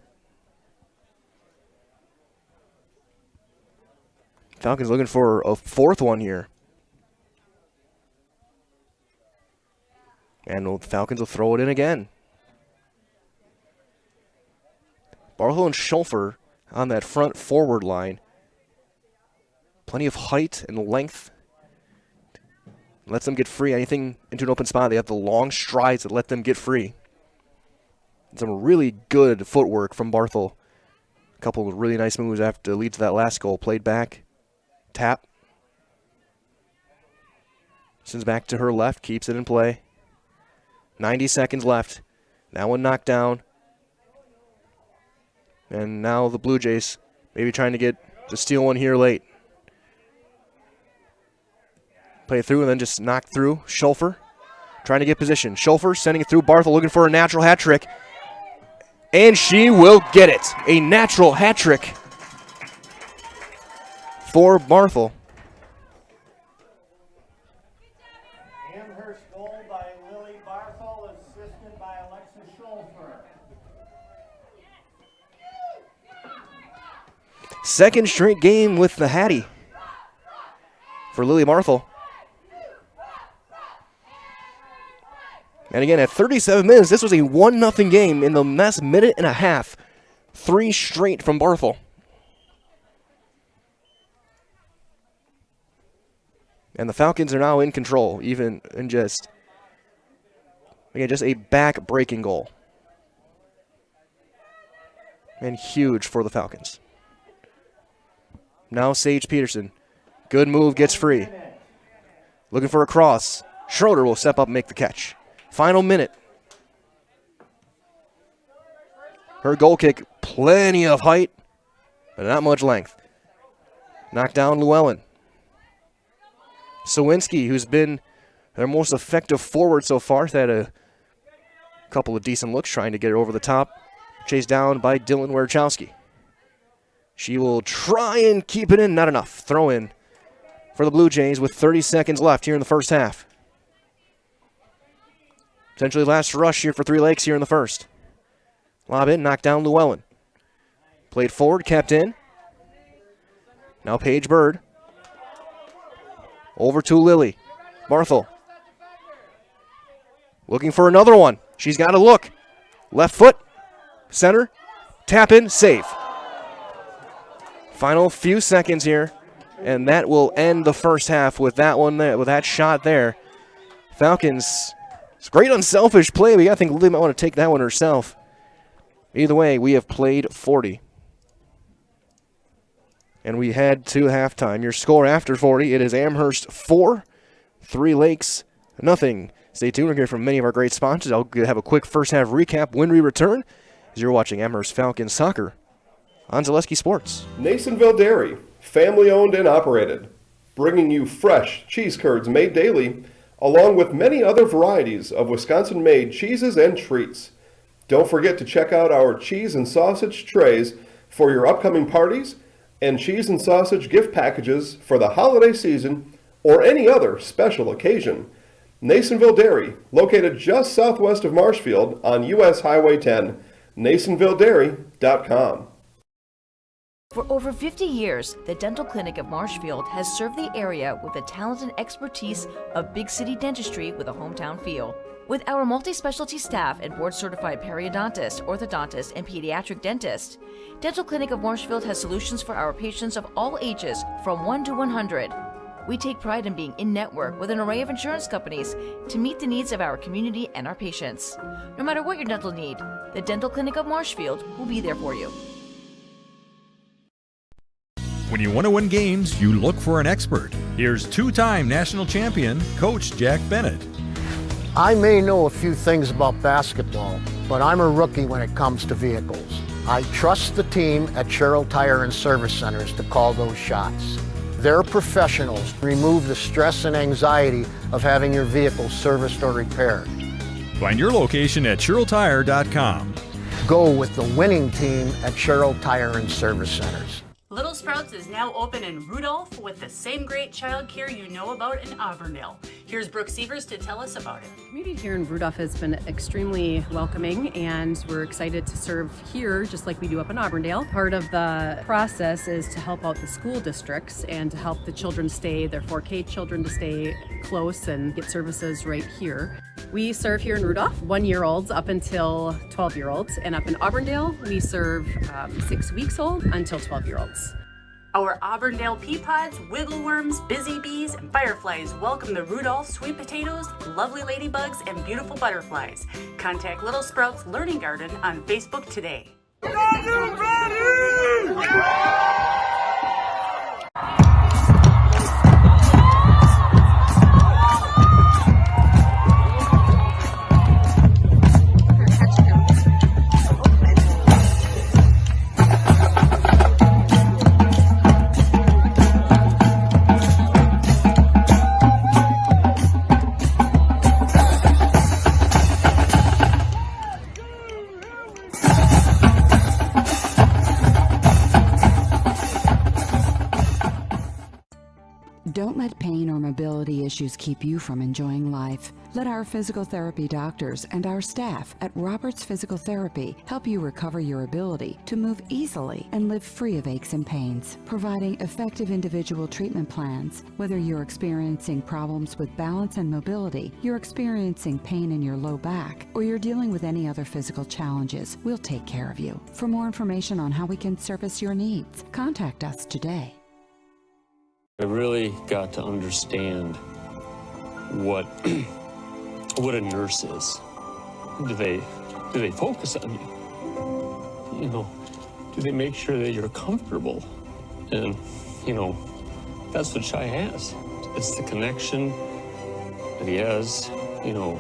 Falcons looking for a fourth one here. And the Falcons will throw it in again. Barthel and Schulfer on that front forward line. Plenty of height and length. Lets them get free. Anything into an open spot, they have the long strides that let them get free. Some really good footwork from Barthel. A couple of really nice moves after to lead to that last goal. Played back. Tap. Sends back to her left. Keeps it in play. 90 seconds left. That one knocked down. And now the Blue Jays maybe trying to get to steal one here late. Play it through and then just knock through. Schulfer trying to get position. Schulfer sending it through. Barthel looking for a natural hat trick. And she will get it. A natural hat trick for Barthel. Amherst goal by Lily Barthel, assisted by Alexis Schulfer. Second straight game with the Hattie for Lily Barthel. And again, at 37 minutes, this was a 1-0 game in the last minute and a half. 3 straight from Barthel. And the Falcons are now in control, even in just a back-breaking goal. And huge for the Falcons. Now Sage Peterson. Good move, gets free. Looking for a cross. Schroeder will step up and make the catch. Final minute. Her goal kick, plenty of height, but not much length. Knocked down Llewellyn. Sawinski, who's been their most effective forward so far, had a couple of decent looks trying to get it over the top. Chased down by Dylan Werchowski. She will try and keep it in, not enough. Throw in for the Blue Jays with 30 seconds left here in the first half. Potentially last rush here for Three Lakes here in the first. Lob in, knocked down Llewellyn. Played forward, kept in. Now Paige Bird. Over to Lily. Barthel. Looking for another one. She's got to look. Left foot, center, tap in, save. Final few seconds here, and that will end the first half with that one there, with that shot there. Falcons, it's great unselfish play, but I think Lily might want to take that one herself. Either way, we have played 40. And we head to halftime. Your score after 40, it is Amherst 4, 3 Lakes, nothing. Stay tuned. We're going to hear from many of our great sponsors. I'll have a quick first half recap when we return as you're watching Amherst Falcons soccer on Zaleski Sports. Nasonville Dairy, family owned and operated, bringing you fresh cheese curds made daily, along with many other varieties of Wisconsin-made cheeses and treats. Don't forget to check out our cheese and sausage trays for your upcoming parties and cheese and sausage gift packages for the holiday season or any other special occasion. Nasonville Dairy, located just southwest of Marshfield on U.S. Highway 10, NasonvilleDairy.com. For over 50 years, the Dental Clinic of Marshfield has served the area with the talent and expertise of big city dentistry with a hometown feel. With our multi-specialty staff and board-certified periodontist, orthodontist, and pediatric dentist, Dental Clinic of Marshfield has solutions for our patients of all ages from 1 to 100. We take pride in being in-network with an array of insurance companies to meet the needs of our community and our patients. No matter what your dental need, the Dental Clinic of Marshfield will be there for you. When you want to win games, you look for an expert. Here's two-time national champion, Coach Jack Bennett. I may know a few things about basketball, but I'm a rookie when it comes to vehicles. I trust the team at Sherrill Tire and Service Centers to call those shots. They're professionals. Remove the stress and anxiety of having your vehicle serviced or repaired. Find your location at SherrillTire.com. Go with the winning team at Sherrill Tire and Service Centers. Little Sprouts is now open in Rudolph with the same great child care you know about in Auburndale. Here's Brooke Sievers to tell us about it. The community here in Rudolph has been extremely welcoming, and we're excited to serve here just like we do up in Auburndale. Part of the process is to help out the school districts and to help the children stay, their 4K children to stay close and get services right here. We serve here in Rudolph 1-year-olds up until 12-year-olds, and up in Auburndale we serve 6 weeks old until 12-year-olds. Our Auburndale pea pods, wiggleworms, busy bees, and fireflies welcome the Rudolph sweet potatoes, lovely ladybugs, and beautiful butterflies. Contact Little Sprouts Learning Garden on Facebook today. Don't let pain or mobility issues keep you from enjoying life. Let our physical therapy doctors and our staff at Roberts Physical Therapy help you recover your ability to move easily and live free of aches and pains, providing effective individual treatment plans. Whether you're experiencing problems with balance and mobility, you're experiencing pain in your low back, or you're dealing with any other physical challenges, we'll take care of you. For more information on how we can service your needs, contact us today. I really got to understand what a nurse is. Do they focus on you? You know, do they make sure that you're comfortable? And, you know, that's what Shai has. It's the connection that he has, you know,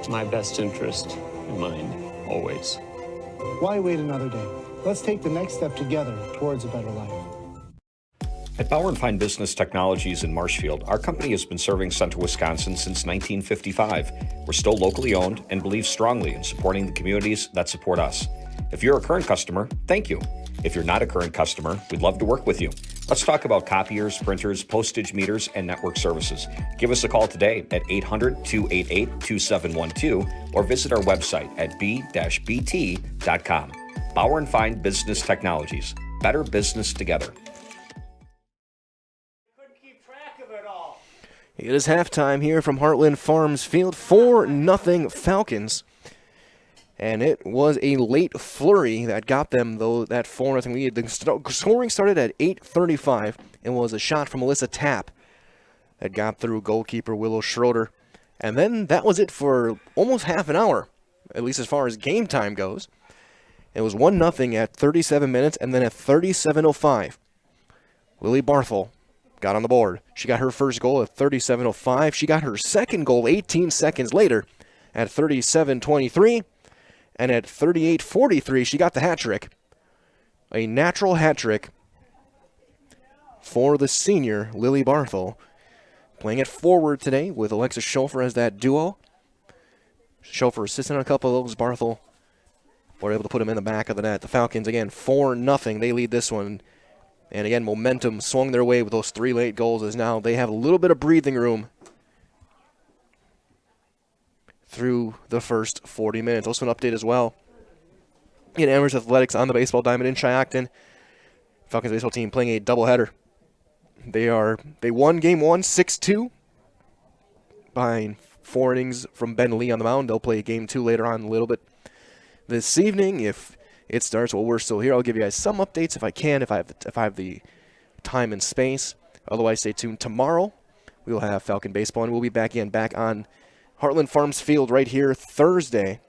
my best interest in mind, always. Why wait another day? Let's take the next step together towards a better life. At Bauer & Fine Business Technologies in Marshfield, our company has been serving Central Wisconsin since 1955. We're still locally owned and believe strongly in supporting the communities that support us. If you're a current customer, thank you. If you're not a current customer, we'd love to work with you. Let's talk about copiers, printers, postage meters, and network services. Give us a call today at 800-288-2712 or visit our website at b-bt.com. Bauer & Fine Business Technologies. Better business together. It is halftime here from Heartland Farms Field, 4-0 Falcons. And it was a late flurry that got them, though, that 4-0 lead. The scoring started at 8:35 and was a shot from Alyssa Tapp that got through goalkeeper Willow Schroeder. And then that was it for almost half an hour, at least as far as game time goes. It was 1-0 at 37 minutes, and then at 37:05, Lily Barthel got on the board. She got her first goal at 37:05. She got her second goal 18 seconds later at 37:23. And at 38:43, she got the hat trick. A natural hat trick for the senior Lily Barthel. Playing it forward today with Alexa Schofer as that duo. Schofer assisting on a couple of those. Barthel were able to put him in the back of the net. The Falcons, again, 4-0. They lead this one. And again, momentum swung their way with those 3 late goals, as now they have a little bit of breathing room through the first 40 minutes. Also an update as well in Amherst Athletics on the baseball diamond in Shiocton. Falcons baseball team playing a doubleheader. They won game 1 6-2 behind 4 innings from Ben Lee on the mound. They'll play game 2 later on a little bit this evening. If it starts while we're still here, I'll give you guys some updates if I can, if I have the time and space. Otherwise, stay tuned. Tomorrow we will have Falcon baseball, and we'll be back on Heartland Farms Field right here Thursday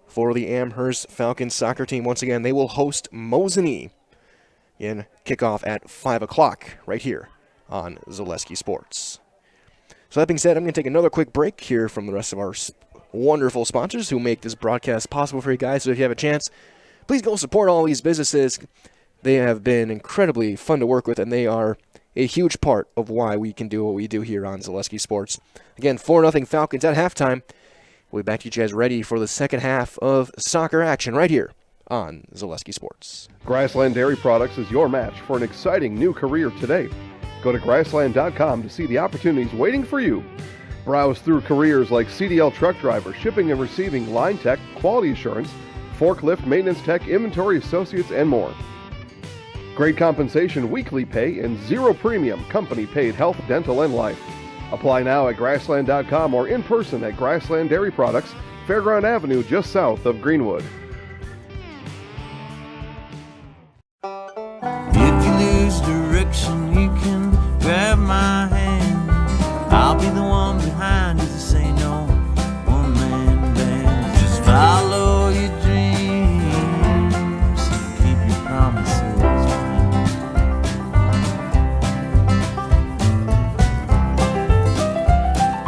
for the Amherst Falcons soccer team. Once again, they will host Mosinee in kickoff at 5 o'clock right here on Zaleski Sports. So that being said, I'm going to take another quick break here from the rest of our wonderful sponsors who make this broadcast possible for you guys. So if you have a chance, please go support all these businesses. They have been incredibly fun to work with, and they are a huge part of why we can do what we do here on Zaleski Sports. Again, 4-0 Falcons at halftime. We'll be back to you guys ready for the second half of soccer action right here on Zaleski Sports. Grassland Dairy Products is your match for an exciting new career today. Go to grassland.com to see the opportunities waiting for you. Browse through careers like CDL truck driver, shipping and receiving, line tech, quality assurance, forklift, maintenance tech, inventory associates, and more. Great compensation, weekly pay, and zero premium company-paid health, dental, and life. Apply now at grassland.com or in person at Grassland Dairy Products, Fairground Avenue, just south of Greenwood. If you lose direction, you can grab my hand. I'll be the one behind you to say no, one-man band. Just follow your dreams, keep your promises.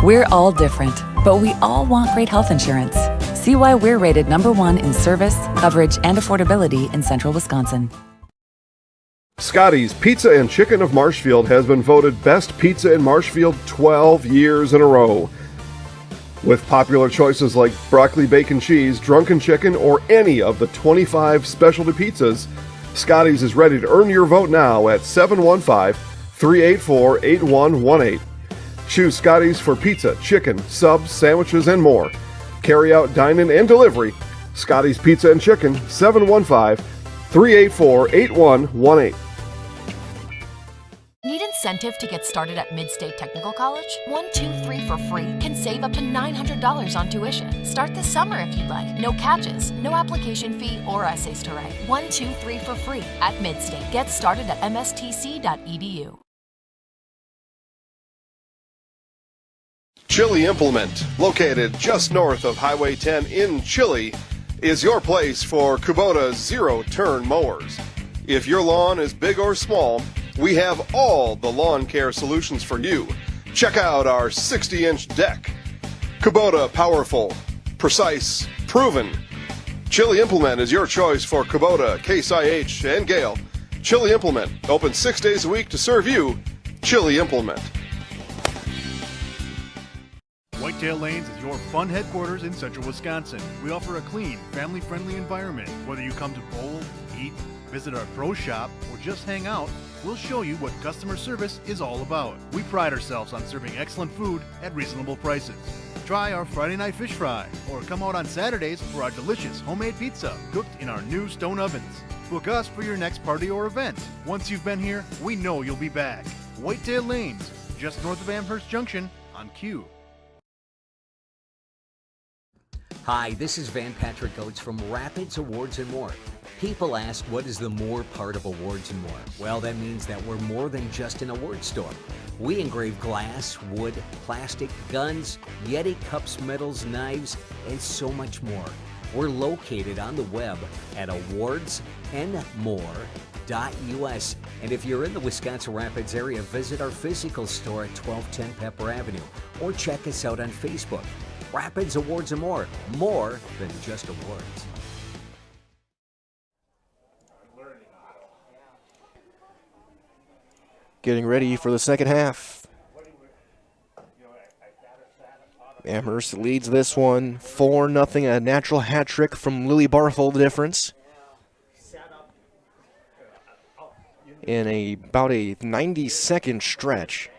We're all different, but we all want great health insurance. See why we're rated #1 in service, coverage, and affordability in central Wisconsin. Scotty's Pizza and Chicken of Marshfield has been voted best pizza in Marshfield 12 years in a row. With popular choices like broccoli bacon cheese, drunken chicken, or any of the 25 specialty pizzas, Scotty's is ready to earn your vote now at 715-384-8118. Choose Scotty's for pizza, chicken, subs, sandwiches, and more. Carry out, dine-in, and delivery. Scotty's Pizza and Chicken, 715-384-8118. Need incentive to get started at Mid-State Technical College? 123 for free can save up to $900 on tuition. Start this summer if you'd like. No catches, no application fee or essays to write. 123 for free at Mid-State. Get started at mstc.edu. Chili Implement, located just north of Highway 10 in Chili, is your place for Kubota zero-turn mowers. If your lawn is big or small, we have all the lawn care solutions for you. Check out our 60-inch deck. Kubota powerful, precise, proven. Chili Implement is your choice for Kubota, Case IH, and Gale. Chili Implement, open 6 days a week to serve you. Chili Implement. Whitetail Lanes is your fun headquarters in central Wisconsin. We offer a clean, family-friendly environment. Whether you come to bowl, eat, visit our pro shop, or just hang out, we'll show you what customer service is all about. We pride ourselves on serving excellent food at reasonable prices. Try our Friday night fish fry, or come out on Saturdays for our delicious homemade pizza cooked in our new stone ovens. Book us for your next party or event. Once you've been here, we know you'll be back. Whitetail Lanes, just north of Amherst Junction on Q. Hi, this is Van Patrick Oates from Rapids Awards and More. People ask, what is the more part of Awards and More? Well, that means that we're more than just an award store. We engrave glass, wood, plastic, guns, Yeti cups, medals, knives, and so much more. We're located on the web at awardsandmore.us. And if you're in the Wisconsin Rapids area, visit our physical store at 1210 Pepper Avenue or check us out on Facebook. Rapids Awards and More than just awards. Getting ready for the second half. Amherst leads this one 4-0, a natural hat trick from Lily Barthel, the difference. In about a 90-second stretch.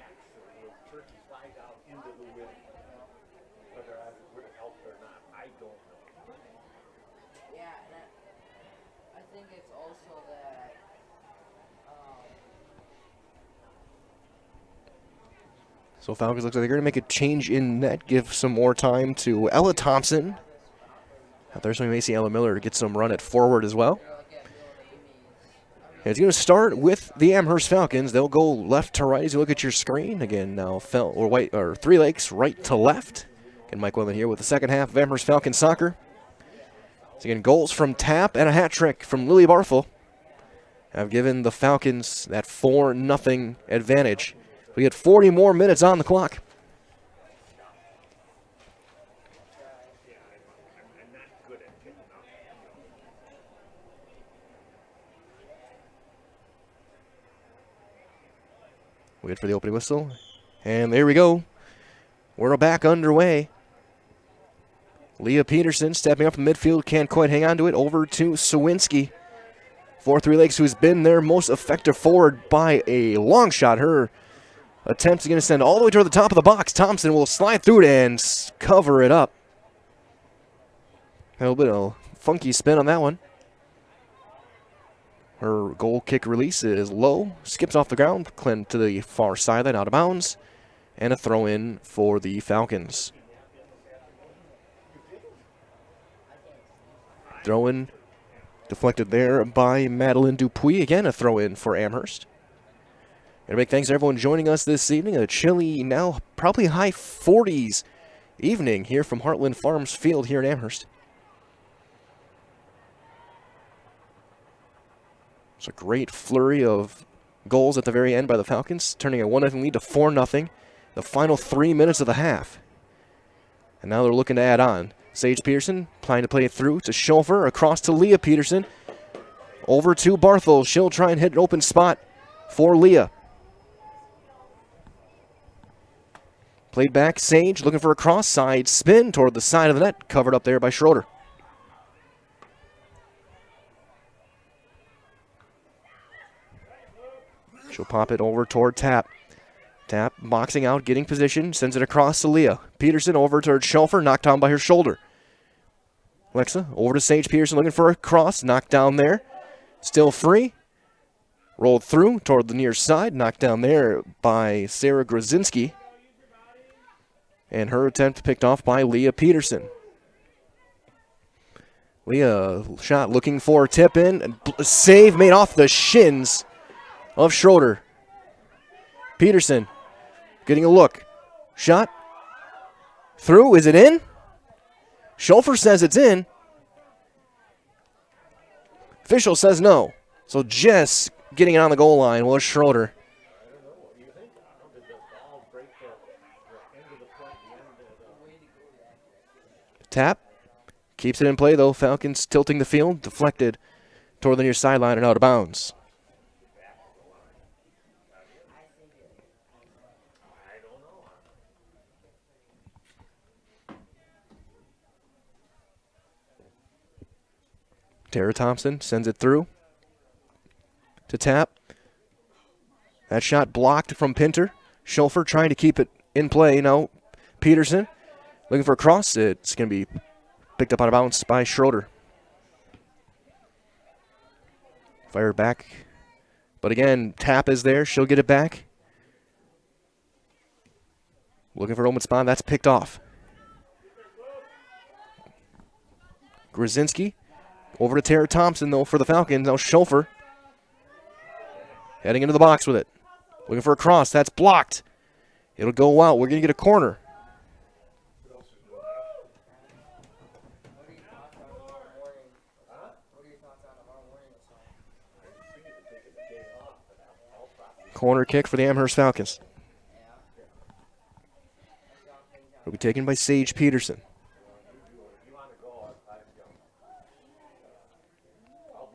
So Falcons looks like they're going to make a change in net, give some more time to Ella Thompson. Out there, so we may see Ella Miller get some run at forward as well. And it's going to start with the Amherst Falcons. They'll go left to right as you look at your screen. Again, now Three Lakes right to left. Again, Mike Whalen here with the second half of Amherst Falcons soccer. So again, goals from Tapp and a hat trick from Lily Barthel have given the Falcons that 4-0 advantage. We get 40 more minutes on the clock. Wait for the opening whistle. And there we go. We're back underway. Leah Peterson stepping up from midfield. Can't quite hang on to it. Over to Sawinski. For Three Lakes, who's been their most effective forward by a long shot. Her attempt is going to send all the way toward the top of the box. Thompson will slide through it and cover it up. A little bit of funky spin on that one. Her goal kick release is low, skips off the ground, to the far sideline, out of bounds, and a throw in for the Falcons. Throw in deflected there by Madeline Dupuis. Again, a throw in for Amherst. And a big thanks to everyone joining us this evening. A chilly, now probably high 40s evening here from Heartland Farms Field here in Amherst. It's a great flurry of goals at the very end by the Falcons, turning a 1-0 lead to 4-0 the final 3 minutes of the half. And now they're looking to add on. Sage Peterson trying to play it through to Schofer, across to Leah Peterson. Over to Barthel. She'll try and hit an open spot for Leah. Played back, Sage looking for a cross side spin toward the side of the net, covered up there by Schroeder. She'll pop it over toward Tapp. Tapp boxing out, getting position, sends it across to Leah. Peterson over to Schofer, knocked down by her shoulder. Lexa over to Sage Peterson looking for a cross, knocked down there. Still free. Rolled through toward the near side, knocked down there by Sarah Grozinski. And her attempt picked off by Leah Peterson. Leah shot looking for a tip in. Save made off the shins of Schroeder. Peterson getting a look. Shot. Through. Is it in? Schofer says it's in. Official says no. So Jess getting it on the goal line was Schroeder. Tapp keeps it in play, though. Falcons tilting the field, deflected toward the near sideline and out of bounds. Tara Thompson sends it through to Tapp. That shot blocked from Pinter. Schofer trying to keep it in play. Now Peterson looking for a cross. It's going to be picked up out of bounds by Schroeder. Fired back. But again, Tapp is there. She'll get it back. Looking for an open spot. That's picked off. Grzinski over to Tara Thompson, though, for the Falcons. Now Schofer heading into the box with it. Looking for a cross. That's blocked. It'll go out. We're going to get a corner. Corner kick for the Amherst Falcons. It'll be taken by Sage Peterson.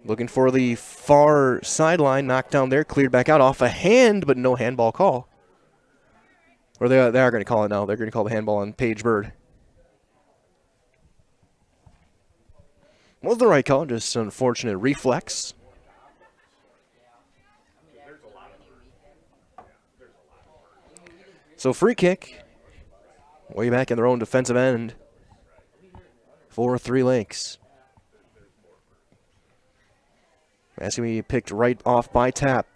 Looking for the far sideline, knocked down there, cleared back out off a hand, but no handball call. Or they are going to call it now. They're going to call the handball on Paige Bird. Was the right call, just an unfortunate reflex. So free kick, way back in their own defensive end for 3 Lakes. That's going to be picked right off by Tap.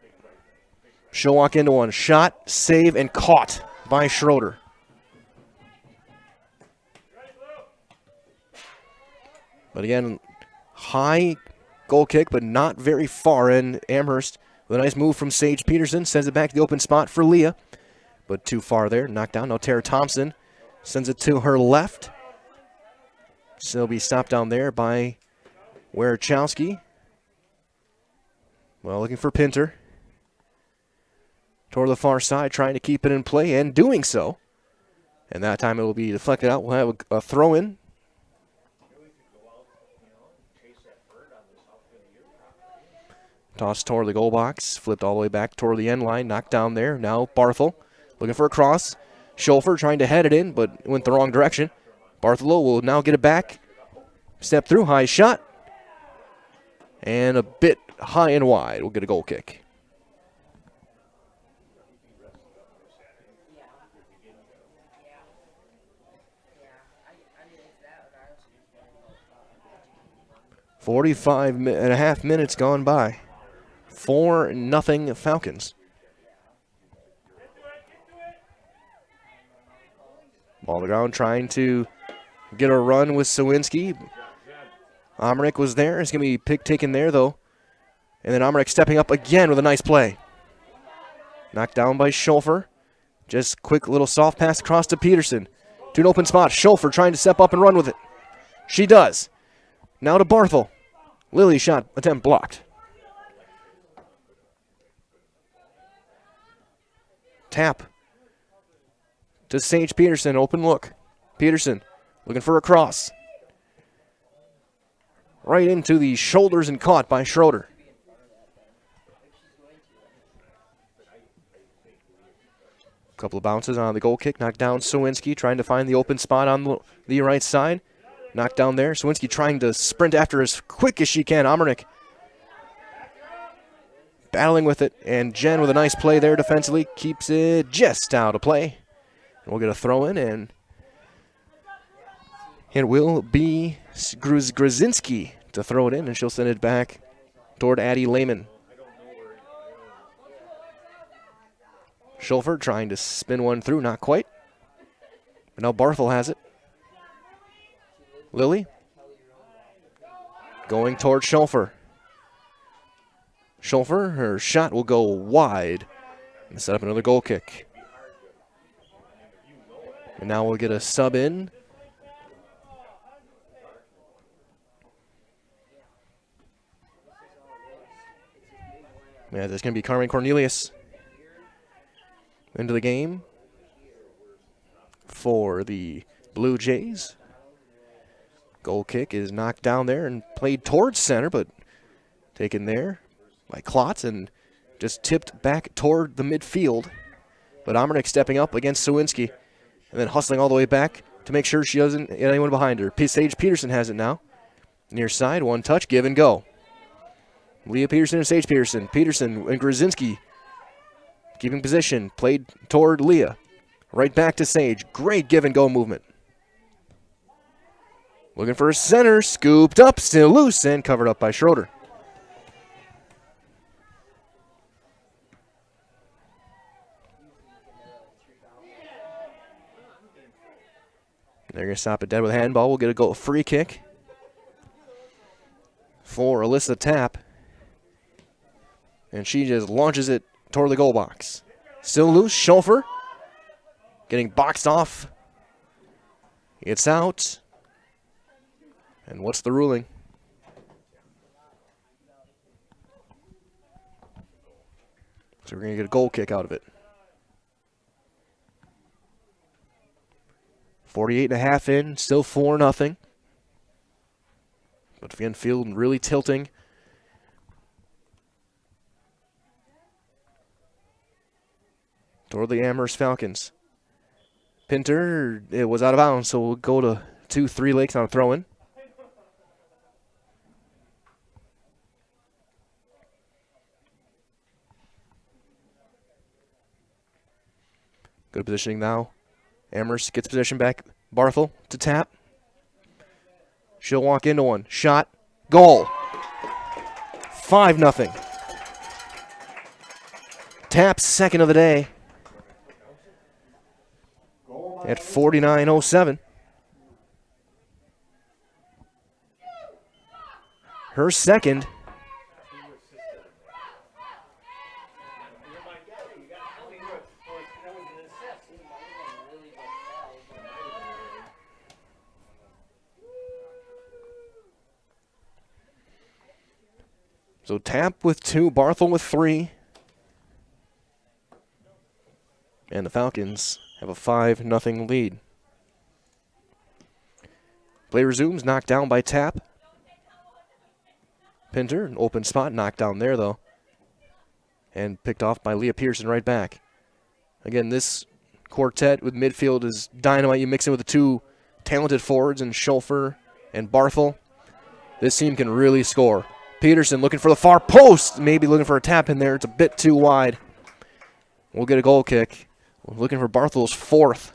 She'll walk into one. Shot, save, and caught by Schroeder. But again, high goal kick, but not very far. And Amherst, with a nice move from Sage Peterson, sends it back to the open spot for Leah. But too far there, knocked down. Now Tara Thompson sends it to her left. She'll be stopped down there by Werechowski. Well, looking for Pinter. Toward the far side, trying to keep it in play, and doing so. And that time it will be deflected out. We'll have a throw-in. Tossed toward the goal box, flipped all the way back toward the end line, knocked down there. Now Barthel looking for a cross. Schofer trying to head it in, but went the wrong direction. Bartholow will now get it back. Step through, high shot. And a bit high and wide. We'll get a goal kick. .45.5 minutes gone by. 4-0 Falcons. Ball on the ground, trying to get a run with Sawinski. Omerick was there. It's going to be taken there, though. And then Omerick stepping up again with a nice play. Knocked down by Schofer. Just quick little soft pass across to Peterson. To an open spot. Schofer trying to step up and run with it. She does. Now to Barthel. Lily shot attempt blocked. Tap to Sage Peterson. Open look. Peterson looking for a cross. Right into the shoulders and caught by Schroeder. Couple of bounces on the goal kick. Knocked down Sawinski, trying to find the open spot on the right side. Knocked down there. Sawinski trying to sprint after as quick as she can. Omerick battling with it. And Jen with a nice play there defensively. Keeps it just out of play. And we'll get a throw in. And it will be Grzinski to throw it in. And she'll send it back toward Addie Lehman. Schofer trying to spin one through. Not quite. But now Barthel has it. Lily going toward Schofer. Schofer, her shot will go wide and set up another goal kick. And now we'll get a sub in. Yeah, there's going to be Carmen Cornelius into the game for the Blue Jays. Goal kick is knocked down there and played towards center, but taken there by Klotz and just tipped back toward the midfield. But Omerick stepping up against Sawinski and then hustling all the way back to make sure she doesn't get anyone behind her. Sage Peterson has it now. Near side, one touch, give and go. Leah Peterson and Sage Peterson. Peterson and Grzinski keeping position, played toward Leah. Right back to Sage. Great give and go movement. Looking for a center, scooped up, still loose, and covered up by Schroeder. They're going to stop it dead with a handball. We'll get a goal, free kick for Alyssa Tapp. And she just launches it toward the goal box. Still loose. Schofer getting boxed off. It's out. And what's the ruling? So we're going to get a goal kick out of it. 48.5 in, still 4-0. But again, field really tilting. Toward the Amherst Falcons. Pinter, it was out of bounds, so we'll go to 2-3 Lakes on a throw-in. Good positioning now. Amherst gets possession back. Barthel to Tapp. She'll walk into one. Shot. Goal. 5-0. Tapp's second of the day. At 49:07. Her second. So Tapp with 2, Barthel with 3. And the Falcons have a 5-0 lead. Play resumes, knocked down by Tapp. Pinter, an open spot, knocked down there though. And picked off by Leah Peterson right back. Again, this quartet with midfield is dynamite. You mix in with the 2 talented forwards in Schofer and Barthel. This team can really score. Peterson looking for the far post. Maybe looking for a tap in there. It's a bit too wide. We'll get a goal kick. We're looking for Barthel's 4th.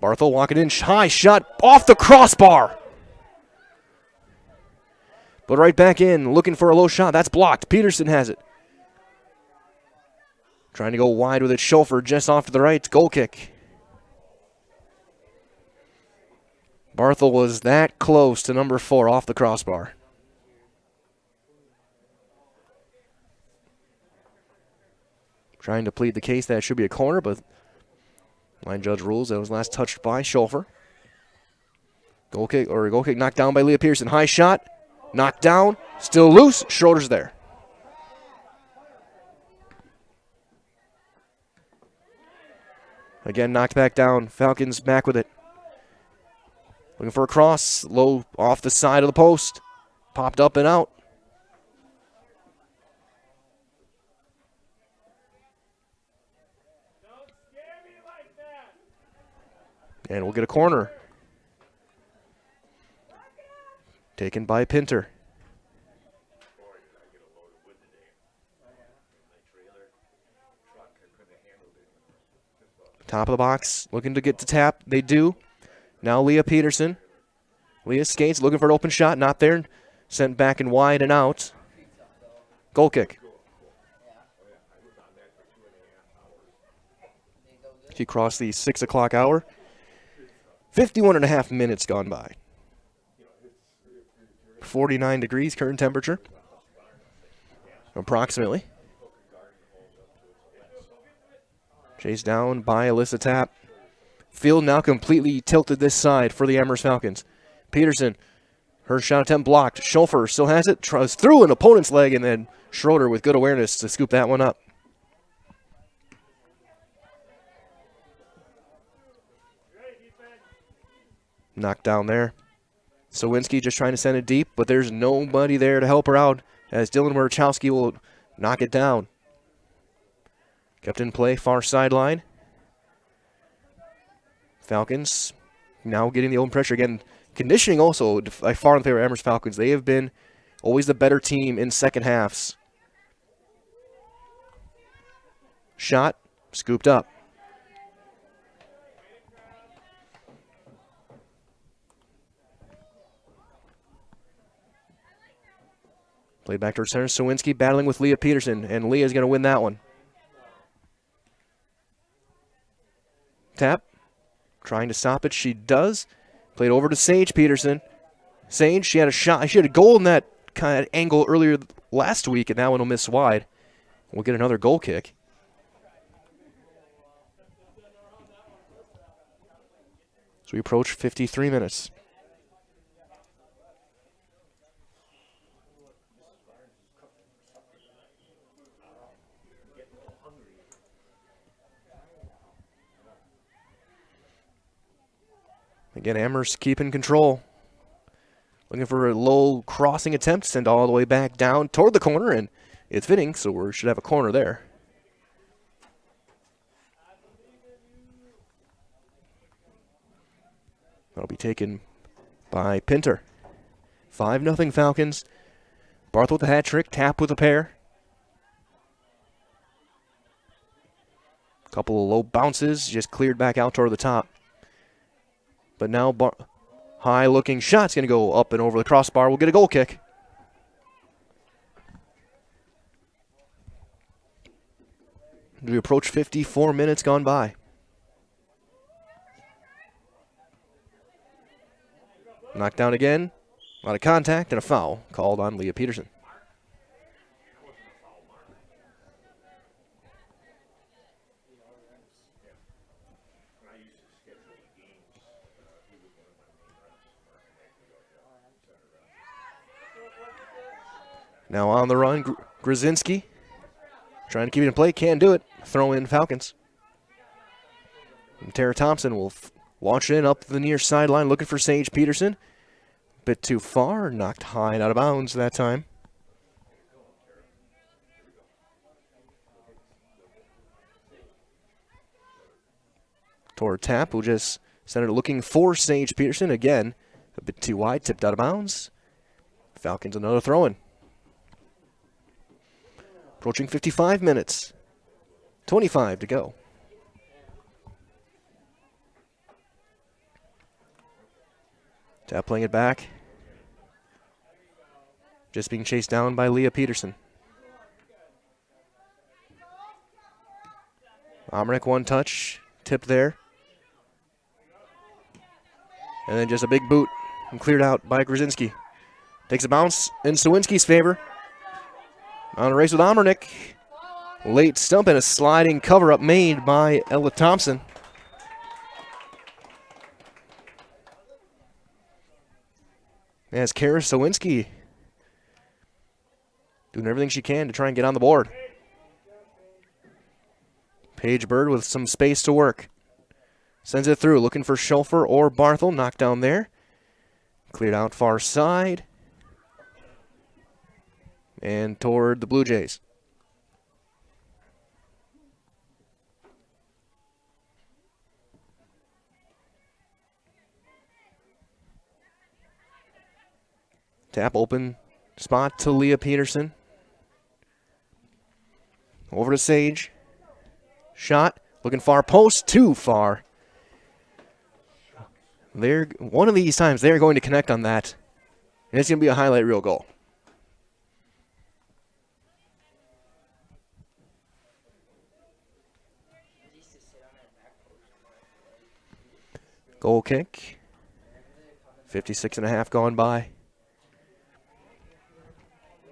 Barthel walking in. High shot off the crossbar. But right back in, looking for a low shot. That's blocked. Peterson has it. Trying to go wide with it. Schofer just off to the right. Goal kick. Barthel was that close to number 4 off the crossbar. Trying to plead the case that it should be a corner, but line judge rules that was last touched by Schofer. Goal kick knocked down by Leah Pearson. High shot. Knocked down, still loose, Schroeder's there. Again, knocked back down, Falcons back with it. Looking for a cross, low off the side of the post. Popped up and out. And we'll get a corner. Taken by Pinter. Top of the box, looking to get to Tapp. They do. Now Leah Peterson. Leah skates, looking for an open shot. Not there. Sent back and wide and out. Goal kick. She crossed the 6 o'clock hour. 51.5 minutes gone by. 49 degrees current temperature, approximately. Chased down by Alyssa Tapp. Field now completely tilted this side for the Amherst Falcons. Peterson, her shot attempt blocked. Schofer still has it, tries through an opponent's leg, and then Schroeder with good awareness to scoop that one up. Knocked down there. Sawinski just trying to send it deep, but there's nobody there to help her out as Dylan Werchowski will knock it down. Kept in play, far sideline. Falcons now getting the open pressure again. Conditioning also by far in favor of Amherst Falcons. They have been always the better team in second halves. Shot, scooped up. Played back to her center. Sawinski battling with Leah Peterson, and Leah's going to win that one. Tap. Trying to stop it. She does. Played over to Sage Peterson. Sage, she had a shot. She had a goal in that kind of angle earlier last week, and that one will miss wide. We'll get another goal kick. So we approach 53 minutes. Again, Amherst keeping control. Looking for a low crossing attempt, send all the way back down toward the corner, and it's fitting, so we should have a corner there. That'll be taken by Pinter. 5-0 Falcons. Barth with a hat trick, Tap with a pair. Couple of low bounces, just cleared back out toward the top. But now high-looking shot's going to go up and over the crossbar. We'll get a goal kick. We approach 54 minutes gone by. Knocked down again. A lot of contact and a foul called on Leah Peterson. Now on the run, Grzinski trying to keep it in play, can't do it. Throw in Falcons. And Tara Thompson will launch it in up the near sideline, looking for Sage Peterson. Bit too far, knocked high and out of bounds that time. Toward Tap, who just sent it looking for Sage Peterson. Again, a bit too wide, tipped out of bounds. Falcons another throw-in. Approaching 55 minutes. 25 to go. Tap playing it back. Just being chased down by Leah Peterson. Omrick one touch. Tip there. And then just a big boot and cleared out by Grzinski. Takes a bounce in Sawinski's favor. On a race with Omernick. Late stump and a sliding cover-up made by Ella Thompson. As Kara Sawinski doing everything she can to try and get on the board. Paige Bird with some space to work. Sends it through, looking for Schofer or Barthel. Knocked down there. Cleared out far side. And toward the Blue Jays. Tap open spot to Leah Peterson. Over to Sage. Shot. Looking far post. Too far. One of these times they're going to connect on that. And it's going to be a highlight reel goal. Goal kick. 56.5 gone by.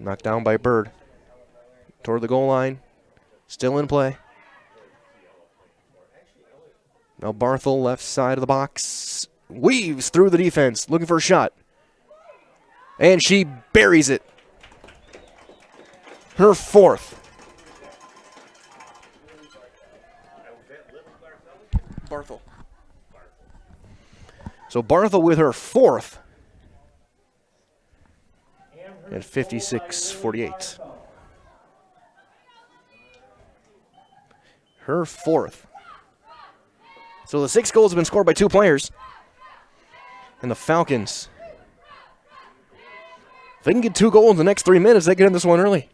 Knocked down by Bird. Toward the goal line. Still in play. Now Barthel, left side of the box. Weaves through the defense. Looking for a shot. And she buries it. Her fourth. Barthel. So Barthel with her fourth. At 56-48. Her fourth. So the 6 goals have been scored by 2 players. And the Falcons, if they can get 2 goals in the next 3 minutes, they can end this one early.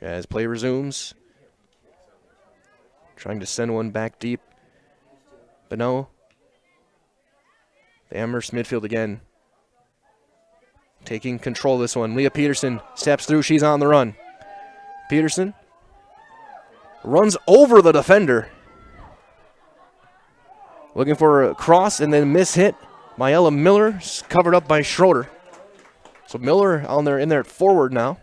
As play resumes. Trying to send one back deep. But no. The Amherst midfield again. Taking control of this one. Leah Peterson steps through. She's on the run. Peterson runs over the defender. Looking for a cross and then miss hit. Myella Miller covered up by Schroeder. So Miller on there in there at forward now.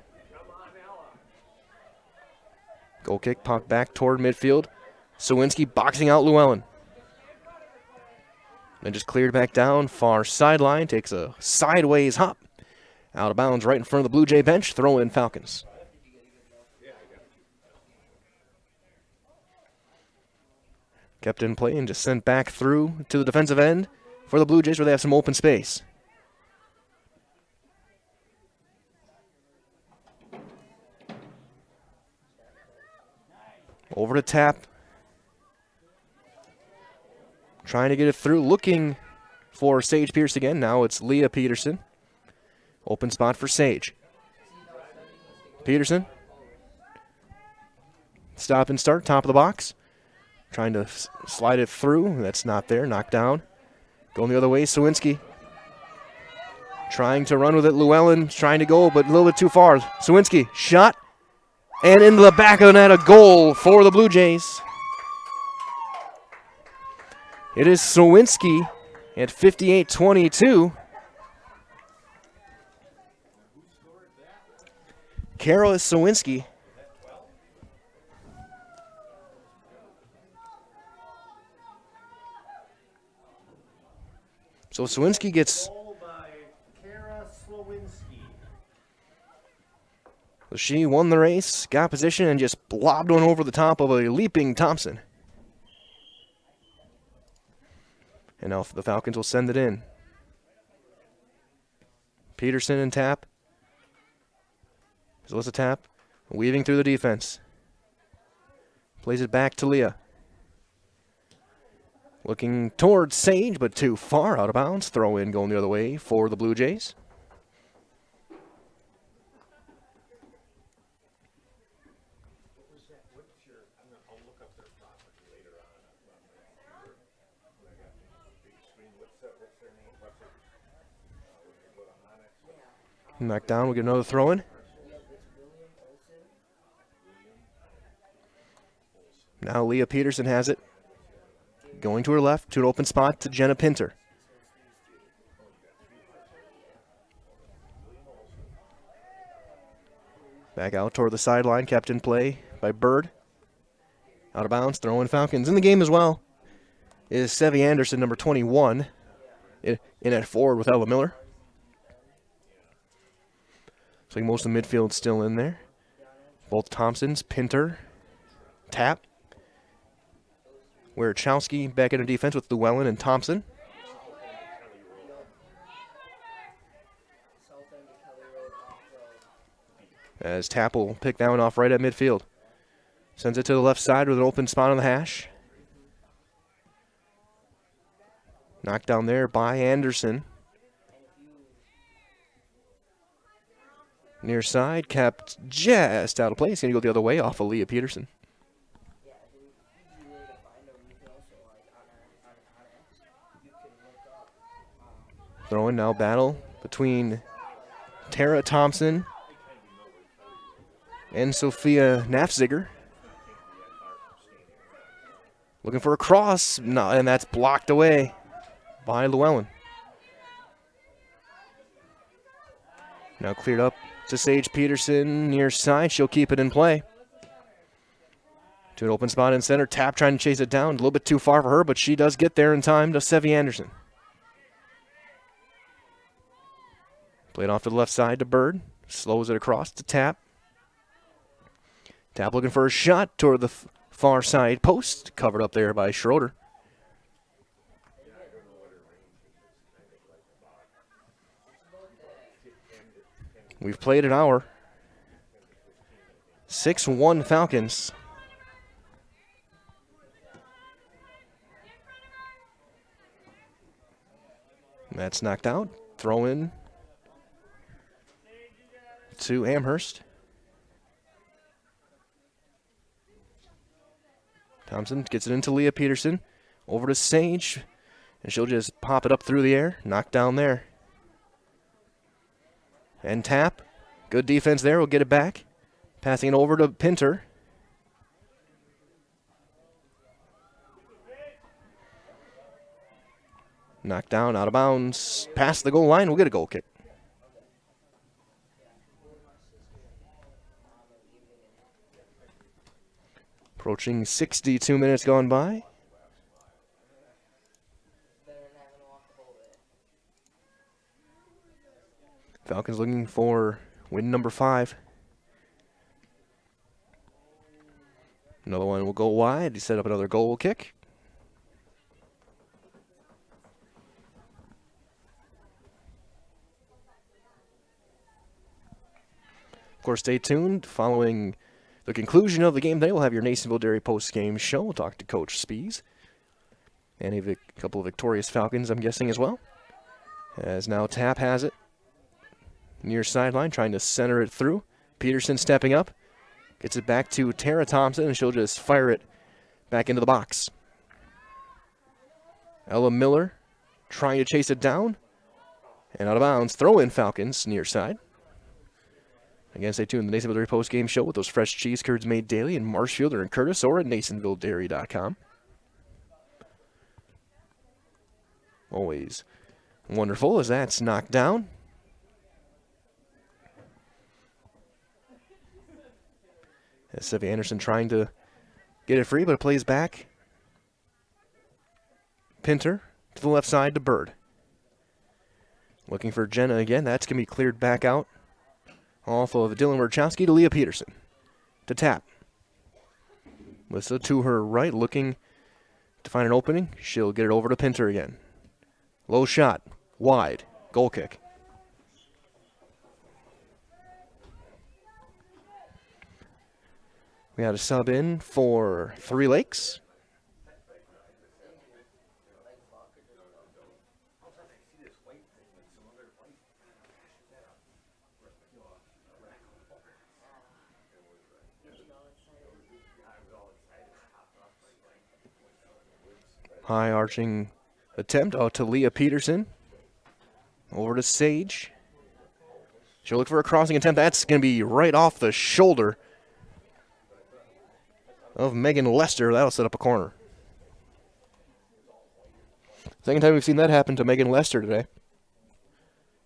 Goal kick popped back toward midfield. Sawinski boxing out Llewellyn. Then just cleared back down, far sideline, takes a sideways hop. Out of bounds right in front of the Blue Jay bench, throw in Falcons. Kept in play and just sent back through to the defensive end for the Blue Jays where they have some open space. Over to Tap. Trying to get it through, looking for Sage Pierce again. Now it's Leah Peterson. Open spot for Sage. Peterson. Stop and start, top of the box. Trying to slide it through. That's not there, knocked down. Going the other way, Sawinski. Trying to run with it, Llewellyn trying to go, but a little bit too far. Sawinski, shot. And into the back of the net, a goal for the Blue Jays. It is Sawinski at 58-22. Kara Sawinski. So Sawinski gets... So she won the race, got position, and just blobbed one over the top of a leaping Thompson. And now the Falcons will send it in. Peterson and Tap. So it's a Tap. Weaving through the defense. Plays it back to Leah. Looking towards Sage, but too far out of bounds. Throw in going the other way for the Blue Jays. Knocked down, we get another throw in. Now Leah Peterson has it. Going to her left to an open spot to Jenna Pinter. Back out toward the sideline, kept in play by Bird. Out of bounds, throwing Falcons. In the game as well is Sevy Anderson, number 21, in at forward with Ella Miller. So most of the midfield still in there. Both Thompsons, Pinter, Tap. Wierchowski back into defense with Llewellyn and Thompson. As Tap will pick that one off right at midfield. Sends it to the left side with an open spot on the hash. Knocked down there by Anderson. Near side, kept just out of place. Going to go the other way off of Leah Peterson. Throwing now battle between Tara Thompson and Sophia Nafziger. Looking for a cross, no, and that's blocked away by Llewellyn. Now cleared up to Sage Peterson near side. She'll keep it in play. To an open spot in center. Tap trying to chase it down. A little bit too far for her, but she does get there in time to Sevy Anderson. Played off to the left side to Bird. Slows it across to Tap. Tap looking for a shot toward the far side post. Covered up there by Schroeder. We've played an hour. 6-1 Falcons. That's knocked out. Throw in to Amherst. Thompson gets it into Leah Peterson. Over to Sage. And she'll just pop it up through the air, knock down there. And tap. Good defense there. We'll get it back. Passing it over to Pinter. Knocked down, out of bounds. Past the goal line. We'll get a goal kick. Approaching 62 minutes gone by. Falcons looking for win number 5. Another one will go wide. He set up another goal kick. Of course, stay tuned. Following the conclusion of the game today, we'll have your Nasonville Dairy post-game show. We'll talk to Coach Spees. And a couple of victorious Falcons, I'm guessing, as well. As now Tap has it. Near sideline, trying to center it through. Peterson stepping up. Gets it back to Tara Thompson, and she'll just fire it back into the box. Ella Miller trying to chase it down. And out of bounds. Throw in Falcons near side. Again, stay tuned to the Nasonville Dairy post-game show with those fresh cheese curds made daily in Marshfield or in Curtis or at NasonvilleDairy.com. Always wonderful as that's knocked down. As Sevy Anderson trying to get it free, but it plays back. Pinter to the left side to Bird. Looking for Jenna again. That's going to be cleared back out. Off of Dylan Warchowski to Leah Peterson. To Tap. Melissa to her right, looking to find an opening. She'll get it over to Pinter again. Low shot. Wide. Goal kick. We had a sub in for Three Lakes. High arching attempt out to Leah Peterson. Over to Sage. She'll look for a crossing attempt. That's going to be right off the shoulder of Megan Lester. That'll set up a corner. Second time we've seen that happen to Megan Lester today.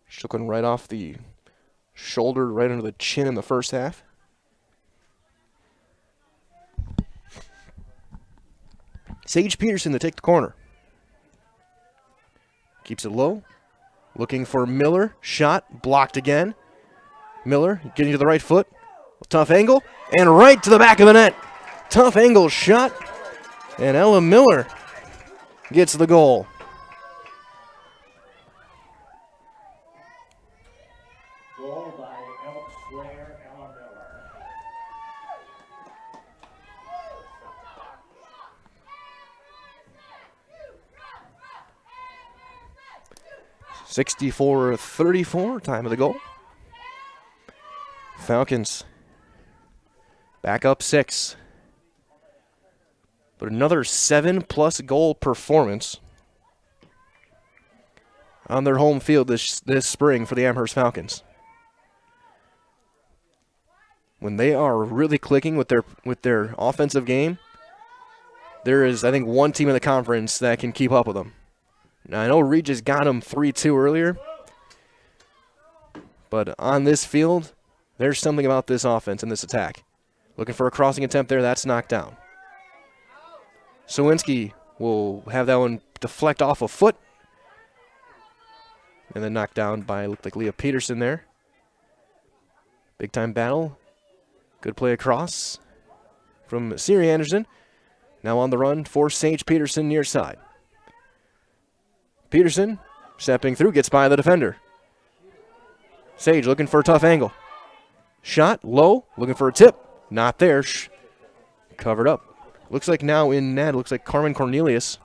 She took one right off the shoulder, right under the chin in the first half. Sage Peterson to take the corner. Keeps it low. Looking for Miller. Shot. Blocked again. Miller getting to the right foot. Tough angle. And right to the back of the net. Tough angle shot. And Ella Miller gets the goal. Goal by Phelps player Ella Miller. 64-34, time of the goal. Falcons back up 6. But another 7+ goal performance on their home field this spring for the Amherst Falcons. When they are really clicking with their offensive game, there is, I think, one team in the conference that can keep up with them. Now, I know Regis got them 3-2 earlier, but on this field, there's something about this offense and this attack. Looking for a crossing attempt there, that's knocked down. Sawinski will have that one deflect off a foot, and then knocked down by, looked like Leah Peterson there. Big time battle. Good play across from Siri Anderson. Now on the run for Sage Peterson near side. Peterson stepping through, gets by the defender. Sage looking for a tough angle. Shot low, looking for a tip. Not there. Covered up. Looks like now in net, looks like Carmen Cornelius.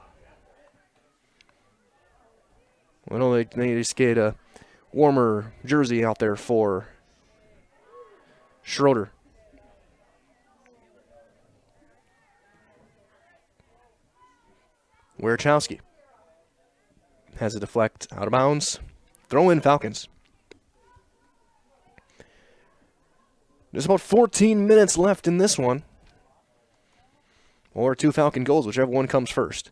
Well, they just get a warmer jersey out there for Schroeder. Warchowski. has a deflect out of bounds. Throw in Falcons. There's about 14 minutes left in this one. Or 2 Falcon goals, whichever one comes first.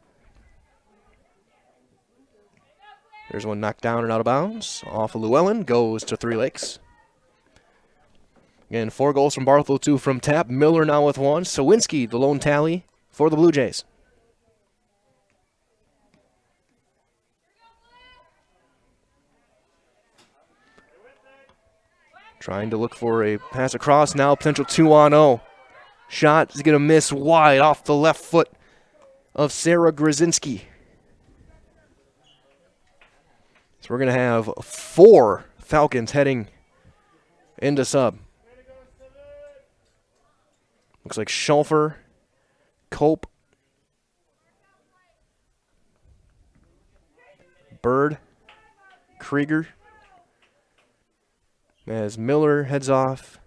There's one knocked down and out of bounds. Off of Llewellyn, goes to Three Lakes. Again, 4 goals from Barthel, 2 from Tapp. Miller now with 1. Sawinski, the lone tally for the Blue Jays. Trying to look for a pass across. Now potential 2-on-0. Shot is going to miss wide off the left foot of Sarah Grzinski. So we're going to have 4 Falcons heading into sub. Looks like Schulfer, Cope, Bird, Krieger. As Miller heads off.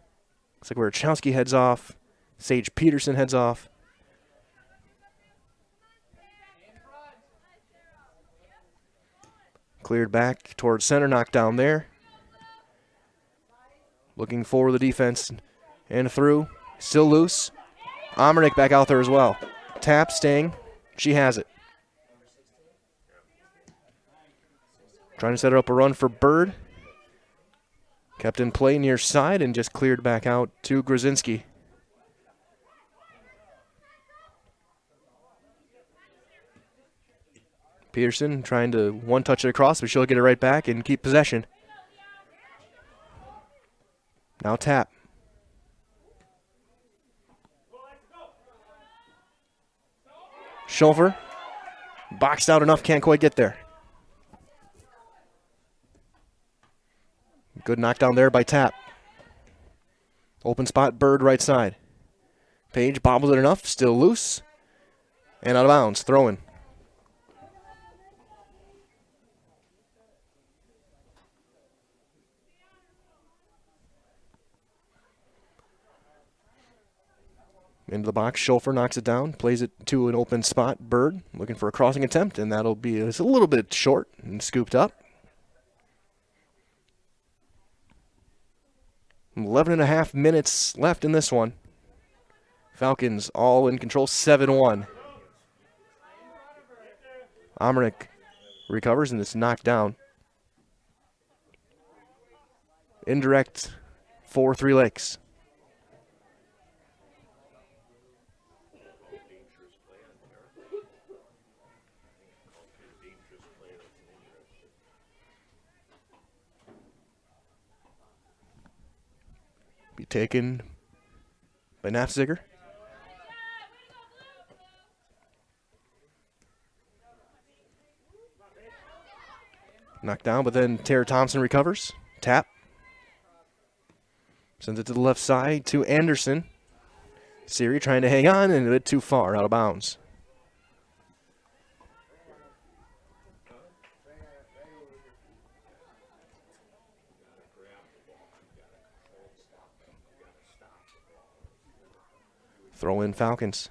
Looks like Wierchowski heads off. Sage Peterson heads off. Cleared back towards center, knocked down there. Looking for the defense and through. Still loose. Omernick back out there as well. Tapp staying. She has it. Trying to set her up a run for Bird. Kept in play near side and just cleared back out to Grzinski. Peterson trying to one-touch it across, but she'll get it right back and keep possession. Now Tapp. Schulfer. Boxed out enough, can't quite get there. Good knockdown there by Tapp. Open spot, Bird right side. Page bobbles it enough, still loose. And out of bounds, throw-in. Into the box, Schulfer knocks it down, plays it to an open spot. Bird looking for a crossing attempt, and that'll be it's a little bit short and scooped up. 11.5 minutes left in this one. Falcons all in control, 7-1. Omernick recovers and it's knocked down. Indirect for Three Lakes. Be taken by Nafziger. Knocked down, but then Tara Thompson recovers. Tapp. Sends it to the left side to Anderson. Siri trying to hang on and a bit too far, out of bounds. Throw in Falcons.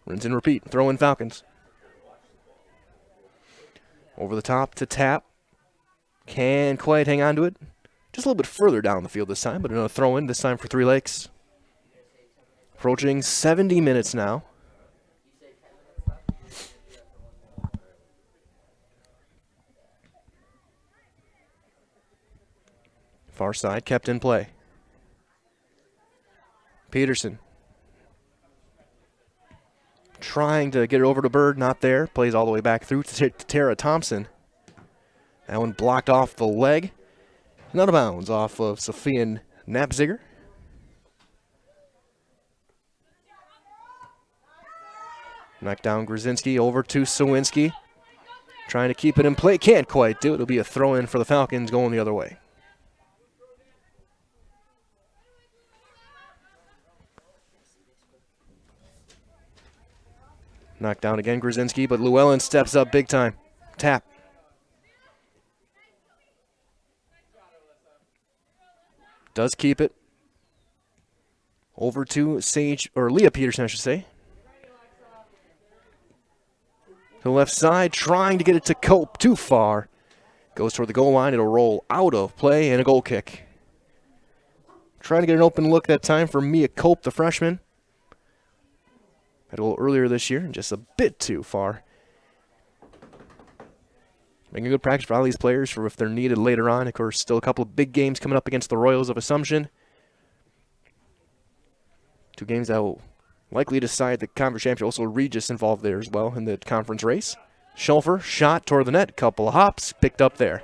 Rinse and repeat. Throw in Falcons. Over the top to Tapp. Can't quite hang on to it. Just a little bit further down the field this time, but another throw in, this time for Three Lakes. Approaching 70 minutes now. Far side kept in play. Peterson trying to get it over to Bird, not there. Plays all the way back through to Tara Thompson. That one blocked off the leg. And out of bounds off of Sofian Nafziger. Knocked down Grzinski over to Sawinski. Trying to keep it in play. Can't quite do it. It'll be a throw-in for the Falcons going the other way. Knocked down again, Grzinski, but Llewellyn steps up big time. Tapp. Does keep it. Over to Sage, or Leah Peterson, I should say. To the left side, trying to get it to Cope. Too far. Goes toward the goal line. It'll roll out of play and a goal kick. Trying to get an open look that time for Mia Cope, the freshman. Had a little earlier this year, just a bit too far. Making a good practice for all these players for if they're needed later on. Of course, still a couple of big games coming up against the Royals of Assumption. 2 games that will likely decide the conference championship. Also, Regis involved there as well in the conference race. Schulfer, shot toward the net. Couple of hops, picked up there.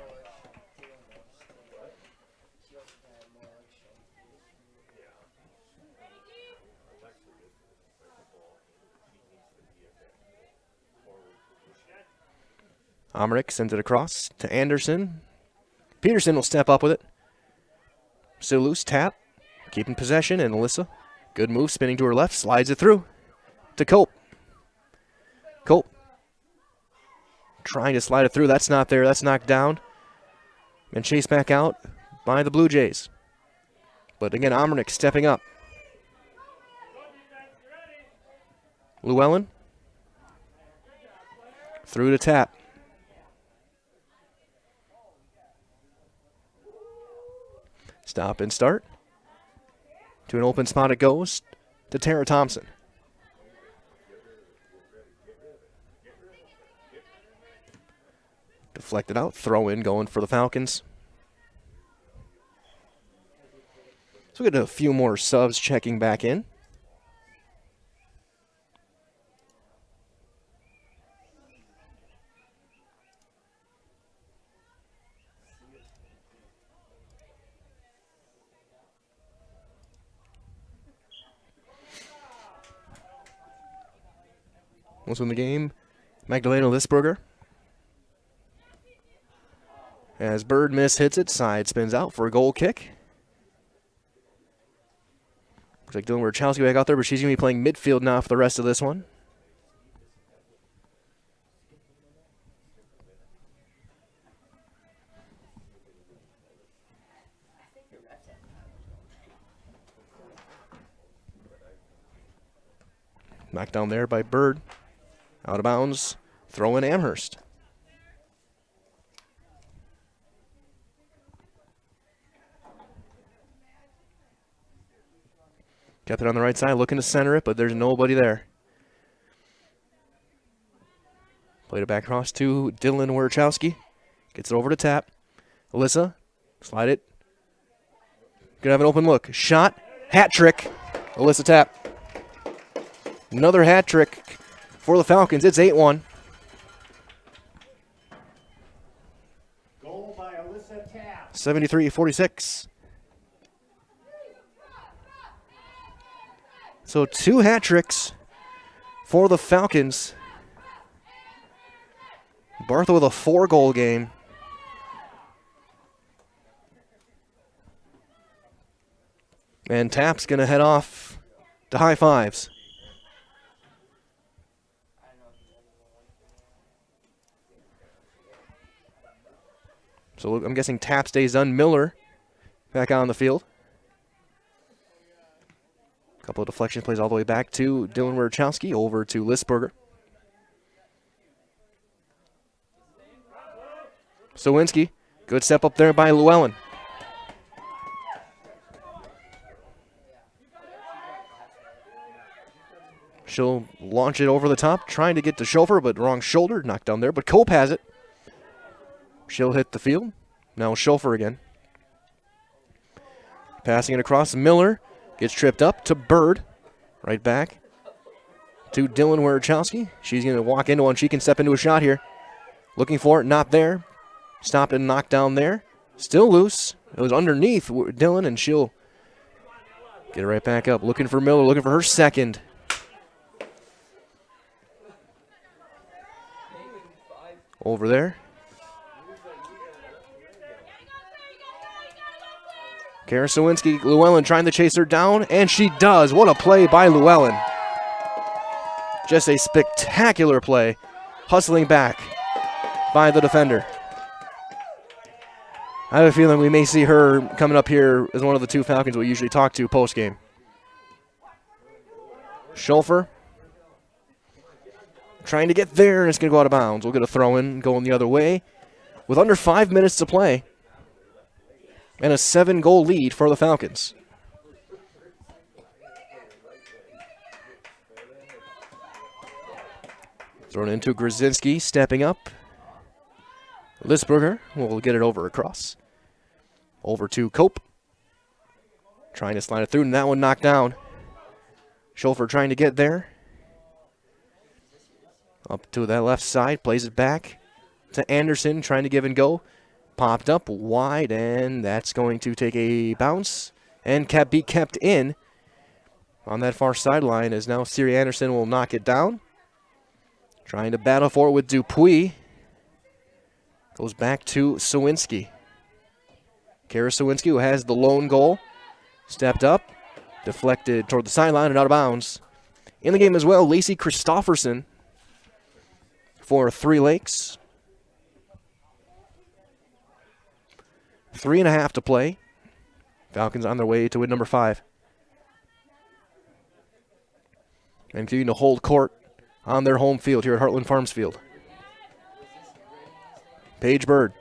Amherst sends it across to Anderson. Peterson will step up with it. Still loose, tap. Keeping possession, and Alyssa. Good move, spinning to her left, slides it through to Cope. Cope trying to slide it through. That's not there. That's knocked down. And chased back out by the Blue Jays. But again, Amherst stepping up. Llewellyn through to tap. Stop and start. To an open spot it goes to Tara Thompson. Deflected out, throw in going for the Falcons. So we get a few more subs checking back in. Also in the game, Magdalena Lisberger. As Bird miss hits it, side spins out for a goal kick. Looks like Dylan Wachowski back out there, but she's going to be playing midfield now for the rest of this one. Knocked down there by Bird. Out of bounds. Throw in Amherst. Kept it on the right side, looking to center it, but there's nobody there. Played it back across to Dylan Wachowski. Gets it over to tap. Alyssa, slide it. Gonna have an open look. Shot, hat trick. Alyssa tap. Another hat trick for the Falcons. It's 8-1. Goal by Alyssa Tapp. 73-46. So 2 hat tricks for the Falcons. Bartha with a 4-goal game. And Tapp's going to head off to high fives. So I'm guessing Tapp stays on. Miller back out on the field. A couple of deflection plays all the way back to Dylan Wachowski, over to Lisberger. Sawinski, good step up there by Llewellyn. She'll launch it over the top, trying to get to Schofer, but wrong shoulder, knocked down there, but Cope has it. She'll hit the field. Now Schofer again. Passing it across. Miller gets tripped up to Bird. Right back to Dylan Wachowski. She's going to walk into one. She can step into a shot here. Looking for it. Not there. Stopped and knocked down there. Still loose. It was underneath Dylan, and she'll get it right back up. Looking for Miller. Looking for her second. Over there. Kara Sawinski, Llewellyn trying to chase her down, and she does. What a play by Llewellyn. Just a spectacular play. Hustling back by the defender. I have a feeling we may see her coming up here as one of the 2 Falcons we usually talk to post-game. Schofer trying to get there, and it's going to go out of bounds. We'll get a throw in going the other way with under 5 minutes to play and a 7-goal lead for the Falcons. Thrown into Grzinski, stepping up. Lisberger will get it over across. Over to Cope. Trying to slide it through, and that one knocked down. Schofer trying to get there. Up to that left side, plays it back to Anderson, trying to give and go. Popped up wide, and that's going to take a bounce and be kept in. On that far sideline as now Siri Anderson will knock it down. Trying to battle for it with Dupuis. Goes back to Sawinski. Kara Sawinski, who has the lone goal, stepped up, deflected toward the sideline and out of bounds. In the game as well, Lacey Christofferson for Three Lakes. 3.5 to play. Falcons on their way to win number 5. And continuing to hold court on their home field here at Heartland Farms Field. Paige Bird.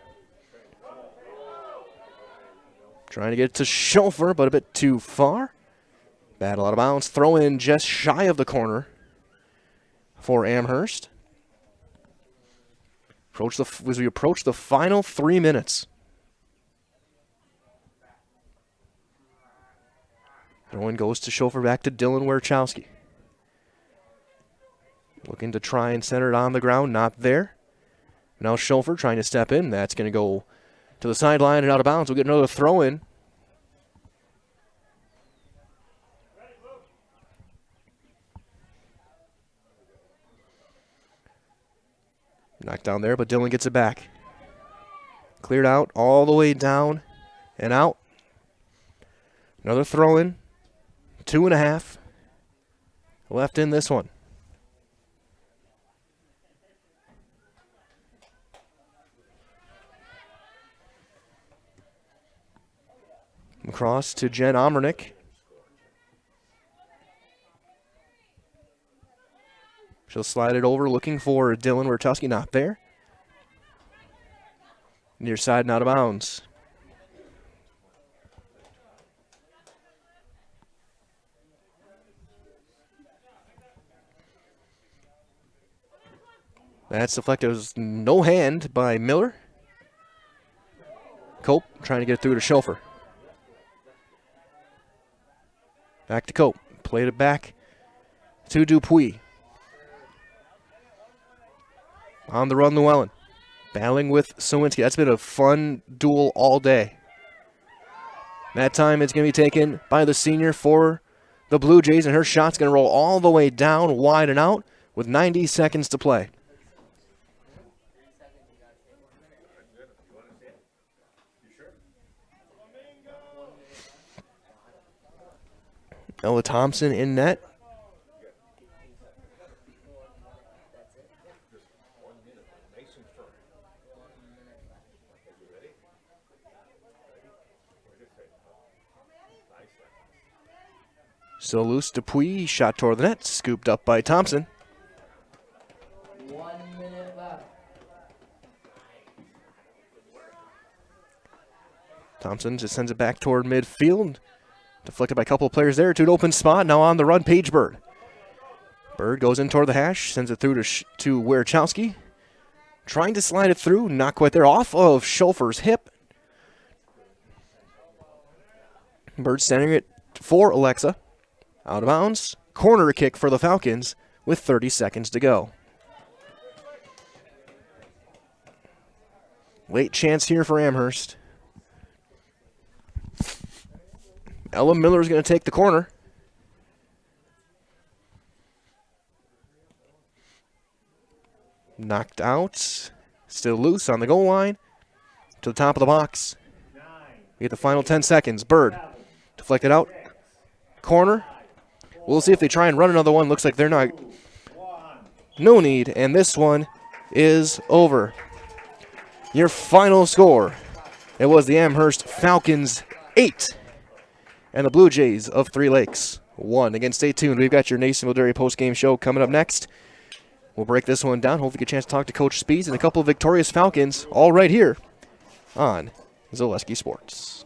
Trying to get it to Schofer, but a bit too far. Battle out of bounds. Throw in just shy of the corner for Amherst. As we approach the final 3 minutes. Throw-in goes to Schofer, back to Dylan Werchowski. Looking to try and center it on the ground, not there. Now Schofer trying to step in. That's going to go to the sideline and out of bounds. We'll get another throw-in. Knocked down there, but Dylan gets it back. Cleared out all the way down and out. Another throw-in. 2.5 left in this one. Across to Jen Omernick. She'll slide it over, looking for Dylan Wertowski, not there. Near side and out of bounds. That's deflected. It was no hand by Miller. Cope trying to get it through to Schofer. Back to Cope. Played it back to Dupuis. On the run, Llewellyn. Battling with Sawinski. That's been a fun duel all day. That time it's going to be taken by the senior for the Blue Jays, and her shot's going to roll all the way down, wide and out, with 90 seconds to play. Ella Thompson in net. Still loose, Dupuis, shot toward the net, scooped up by Thompson. 1 minute left. Thompson just sends it back toward midfield. Deflected by a couple of players there to an open spot. Now on the run, Paige Bird. Bird goes in toward the hash, sends it through to Werchowski. Trying to slide it through, not quite there. Off of Schofer's hip. Bird centering it for Alexa. Out of bounds. Corner kick for the Falcons with 30 seconds to go. Late chance here for Amherst. Ella Miller is going to take the corner. Knocked out. Still loose on the goal line. To the top of the box. We get the final 10 seconds. Bird. Deflected out. Corner. We'll see if they try and run another one. Looks like they're not. No need. And this one is over. Your final score. It was the Amherst Falcons 8. And the Blue Jays of Three Lakes 1. Again, stay tuned. We've got your Nasonville Dairy post-game show coming up next. We'll break this one down. Hopefully get a chance to talk to Coach Spees and a couple of victorious Falcons, all right here on Zaleski Sports.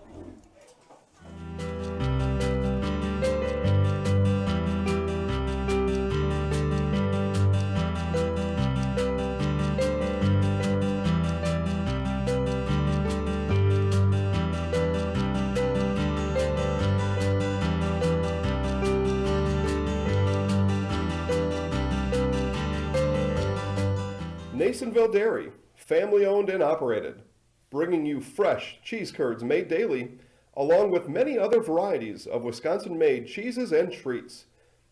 Nasonville Dairy, family owned and operated, bringing you fresh cheese curds made daily, along with many other varieties of Wisconsin-made cheeses and treats.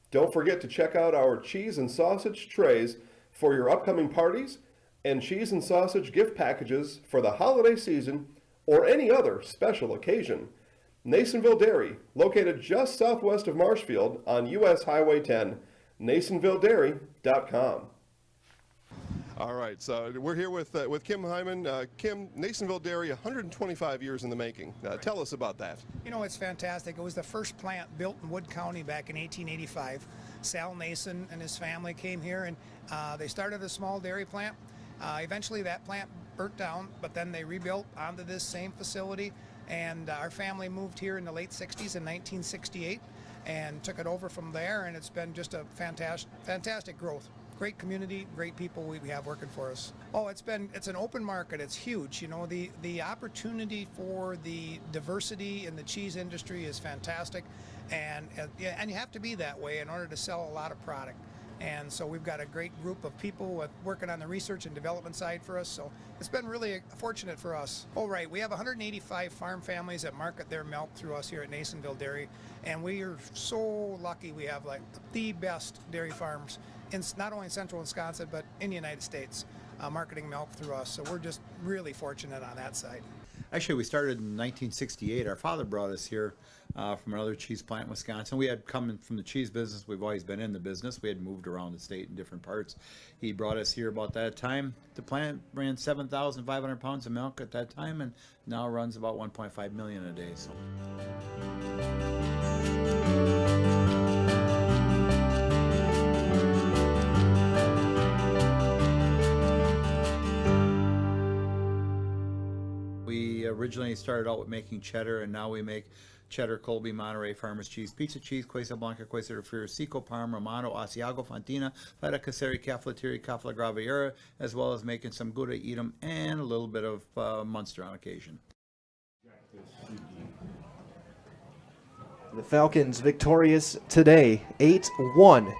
Don't forget to check out our cheese and sausage trays for your upcoming parties and cheese and sausage gift packages for the holiday season or any other special occasion. Nasonville Dairy, located just southwest of Marshfield on US Highway 10, NasonvilleDairy.com. All right, so we're here with Kim Hyman. Kim, Nasonville Dairy, 125 years in the making. Tell us about that. You know, it's fantastic. It was the first plant built in Wood County back in 1885. Sal Nason and his family came here, and they started a small dairy plant. Eventually that plant burnt down, but then they rebuilt onto this same facility, and our family moved here in the late 60s in 1968 and took it over from there, and it's been just a fantastic growth. Great community, great people we have working for us. Oh, it's an open market. It's huge. You know, the opportunity for the diversity in the cheese industry is fantastic, and you have to be that way in order to sell a lot of product. And so we've got a great group of people working on the research and development side for us. So it's been really fortunate for us. Oh, right. We have 185 farm families that market their milk through us here at Nasonville Dairy. And we are so lucky we have like the best dairy farms in not only in central Wisconsin, but in the United States, marketing milk through us. So we're just really fortunate on that side. Actually, we started in 1968. Our father brought us here from another cheese plant in Wisconsin. We had come from the cheese business. We've always been in the business. We had moved around the state in different parts. He brought us here about that time. The plant ran 7,500 pounds of milk at that time, and now runs about 1.5 million a day. So. Originally started out with making cheddar, and now we make cheddar, Colby, Monterey, Farmers Cheese, Pizza Cheese, Quesa Blanca, Quesa de Friar, Seco, Parma, Romano, Asiago, Fontina, Feta Caseri, Caflateri, Cafla Graviera, as well as making some Gouda, Edam, and a little bit of Munster on occasion. The Falcons victorious today, 8-1.